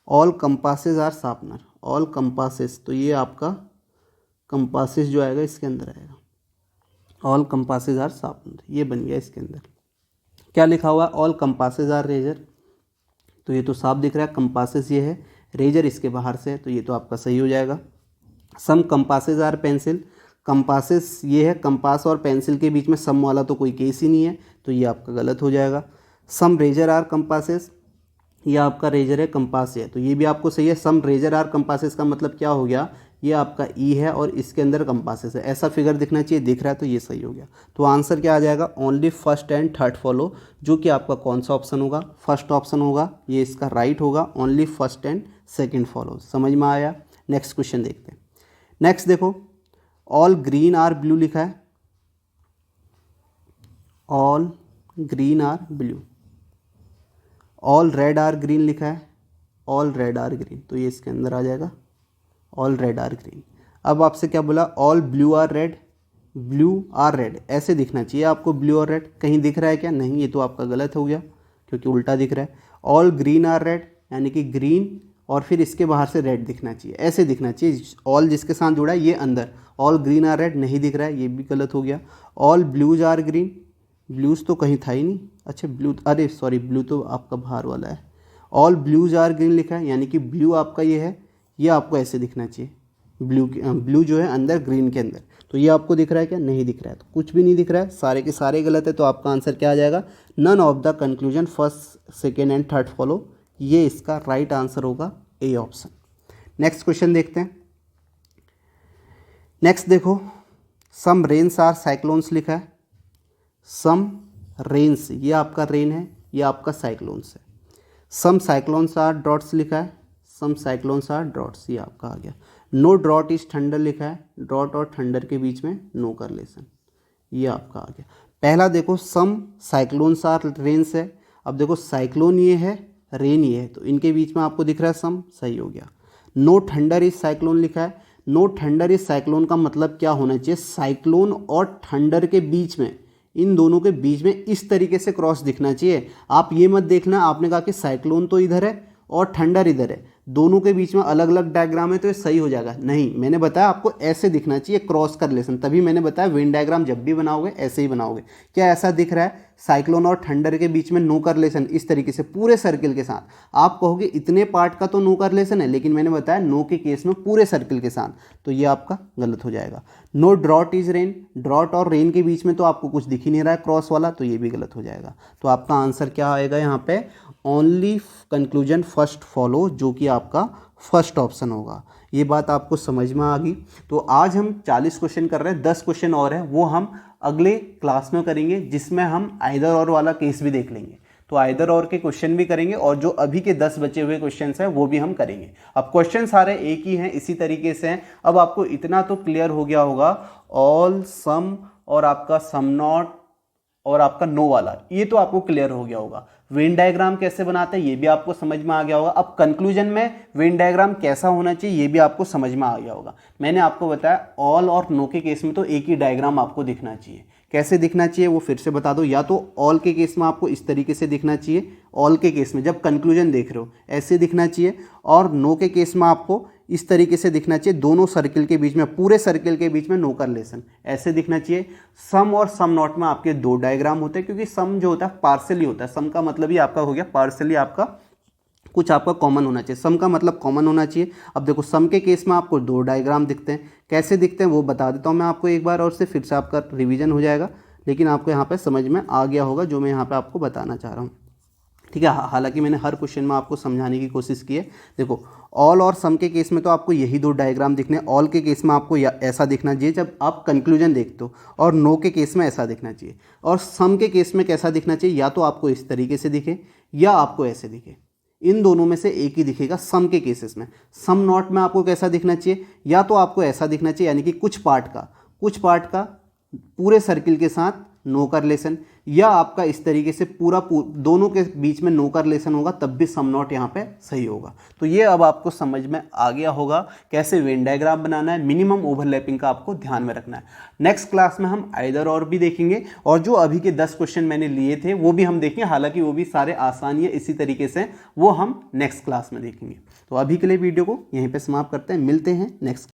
All compasses are sharpener, all compasses, तो ये आपका कंपासेस जो आएगा इसके अंदर आएगा, ऑल कंपासेस आर शार्पनर, ये बन गया इसके अंदर। क्या लिखा हुआ है, ऑल कंपासेस आर रेजर, तो ये तो साफ दिख रहा है, कंपासेस ये है, रेजर इसके बाहर से है, तो ये तो आपका सही हो जाएगा। सम कंपासेस आर पेंसिल, कंपासेस ये है, कंपास और पेंसिल के बीच में सम वाला तो कोई केस ही नहीं है, तो ये आपका गलत हो जाएगा। सम रेजर आर कंपासेस, ये आपका रेजर है, कंपास है, तो ये भी आपको सही है। सम रेजर आर कंपासेस का मतलब क्या हो गया, ये आपका ई है और इसके अंदर कंपासेस है, ऐसा फिगर दिखना चाहिए, दिख रहा है, तो ये सही हो गया। तो आंसर क्या आ जाएगा, only first and third follow, जो कि आपका कौन सा ऑप्शन होगा, फर्स्ट ऑप्शन होगा, ये इसका राइट होगा, only first and second follow. समझ में आया। नेक्स्ट क्वेश्चन देखते हैं। नेक्स्ट देखो, ऑल ग्रीन आर ब्लू लिखा है, all green are blue, all red are green लिखा है, ऑल रेड आर ग्रीन, तो ये इसके अंदर आ जाएगा, ऑल रेड आर ग्रीन। अब आपसे क्या बोला, all blue are red, blue are red, ऐसे दिखना चाहिए आपको, ब्लू और रेड, कहीं दिख रहा है क्या, नहीं, ये तो आपका गलत हो गया क्योंकि उल्टा दिख रहा है। ऑल ग्रीन आर रेड, यानी कि ग्रीन और फिर इसके बाहर से रेड दिखना चाहिए, ऐसे दिखना चाहिए, ऑल जिसके साथ जुड़ा है ये अंदर, ऑल ग्रीन आर रेड नहीं दिख रहा है, ये भी गलत हो गया। All blues are green, blues तो कहीं था ही नहीं, अच्छा ब्लू, अरे सॉरी ब्लू तो आपका बाहर वाला है। ऑल ब्लूज आर ग्रीन लिखा है, यानी कि ब्लू आपका ये है, ये आपको ऐसे दिखना चाहिए, ब्लू जो है अंदर ग्रीन के अंदर, तो ये आपको दिख रहा है क्या, नहीं दिख रहा है, तो कुछ भी नहीं दिख रहा है, सारे के सारे गलत है, तो आपका आंसर क्या आ जाएगा, none of the conclusion first second and third follow, ये इसका राइट आंसर होगा, ए ऑप्शन। नेक्स्ट क्वेश्चन देखते हैं। नेक्स्ट देखो, सम रेन्स आर साइक्लोन्स लिखा है, सम रेन्स, ये आपका रेन है, ये आपका साइक्लोन्स है। सम साइक्लोन्स आर ड्रॉट्स लिखा है, सम साइक्लोन्स आर ड्रॉट्स, ये आपका आ गया। नो ड्रॉट इज थंडर लिखा है, ड्रॉट और थंडर के बीच में नो का रिलेशन, ये आपका आ गया। पहला देखो, सम साइक्लोन्स आर रेन्स है, अब देखो साइक्लोन ये है, रेन ये है, तो इनके बीच में आपको दिख रहा है सम, सही हो गया। नो थंडर इज साइक्लोन लिखा है, नो थंडर इज साइक्लोन का मतलब क्या होना चाहिए, साइक्लोन और थंडर के बीच में, इन दोनों के बीच में इस तरीके से क्रॉस दिखना चाहिए। आप ये मत देखना आपने कहा कि साइक्लोन तो इधर है और थंडर इधर है, दोनों के बीच में अलग अलग डायग्राम है तो ये सही हो जाएगा, नहीं, मैंने बताया आपको ऐसे दिखना चाहिए, क्रॉस का रिलेशन, तभी मैंने बताया वेन डायग्राम जब भी बनाओगे ऐसे ही बनाओगे। क्या ऐसा दिख रहा है, साइक्लोन और थंडर के बीच में नो का रिलेशन इस तरीके से पूरे सर्किल के साथ, आप कहोगे इतने पार्ट का तो नो का रिलेशन है, लेकिन मैंने बताया नो के केस में पूरे सर्किल के साथ, तो ये आपका गलत हो जाएगा। No drought is rain, drought और रेन के बीच में तो आपको कुछ दिख ही नहीं रहा है क्रॉस वाला, तो ये भी गलत हो जाएगा। तो आपका आंसर क्या आएगा यहाँ पे, ओनली कंक्लूजन फर्स्ट फॉलो, जो कि आपका फर्स्ट ऑप्शन होगा। ये बात आपको समझ में आ गई। तो आज हम 40 क्वेश्चन कर रहे हैं, 10 क्वेश्चन और है वो हम अगले क्लास में करेंगे, जिसमें हम आइदर और वाला केस भी देख लेंगे। तो आइदर और के क्वेश्चन भी करेंगे और जो अभी के 10 बचे हुए क्वेश्चंस हैं वो भी हम करेंगे। अब क्वेश्चन सारे एक ही हैं, इसी तरीके से हैं। अब आपको इतना तो क्लियर हो गया होगा, ऑल, सम और आपका सम नॉट और आपका नो वाला, ये तो आपको क्लियर हो गया होगा। वेन डायग्राम कैसे बनाते हैं ये भी आपको समझ में आ गया होगा। अब कंक्लूजन में वेन डायग्राम कैसा होना चाहिए ये भी आपको समझ में आ गया होगा। मैंने आपको बताया ऑल और नो के केस में तो एक ही डायग्राम आपको दिखना चाहिए, कैसे दिखना चाहिए वो फिर से बता दो। या तो ऑल के केस में आपको इस तरीके से दिखना चाहिए, ऑल के केस में जब कंक्लूजन देख रहे हो ऐसे दिखना चाहिए, और नो के केस में आपको इस तरीके से दिखना चाहिए, दोनों सर्किल के बीच में, पूरे सर्किल के बीच में नो कर लेसन ऐसे दिखना चाहिए। सम और सम नॉट में आपके दो डायग्राम होते हैं, क्योंकि सम जो होता है पार्सली होता है, सम का मतलब ही आपका हो गया पार्सली, आपका कुछ आपका कॉमन होना चाहिए, सम का मतलब कॉमन होना चाहिए। अब देखो सम के केस में आपको दो डायग्राम दिखते हैं, कैसे दिखते हैं वो बता देता हूँ मैं आपको एक बार, और से फिर से आपका रिवीजन हो जाएगा, लेकिन आपको यहाँ पे समझ में आ गया होगा जो मैं यहाँ पे आपको बताना चाह रहा हूँ, ठीक है। हालांकि मैंने हर क्वेश्चन में आपको समझाने की कोशिश की है। देखो ऑल और सम के केस में तो आपको यही दो डायग्राम दिखने, ऑल के केस में आपको ऐसा दिखना चाहिए जब आप कंक्लूजन देखते हो, और नो के केस में ऐसा दिखना चाहिए, और सम के केस में कैसा दिखना चाहिए, या तो आपको इस तरीके से दिखे या आपको ऐसे दिखे, इन दोनों में से एक ही दिखेगा सम के केसेस में। सम नॉट में आपको कैसा दिखना चाहिए, या तो आपको ऐसा दिखना चाहिए, यानी कि कुछ पार्ट का पूरे सर्किल के साथ नो करलेशन, या आपका इस तरीके से पूरा दोनों के बीच में नो करलेशन होगा, तब भी सम नॉट यहाँ पे सही होगा। तो ये अब आपको समझ में आ गया होगा कैसे वेन डायग्राम बनाना है, मिनिमम ओवरलैपिंग का आपको ध्यान में रखना है। नेक्स्ट क्लास में हम आइदर और भी देखेंगे, और जो अभी के 10 क्वेश्चन मैंने लिए थे वो भी हम देखेंगे, हालांकि वो भी सारे आसान है इसी तरीके से, वो हम नेक्स्ट क्लास में देखेंगे। तो अभी के लिए वीडियो को यहीं पर समाप्त करते हैं, मिलते हैं नेक्स्ट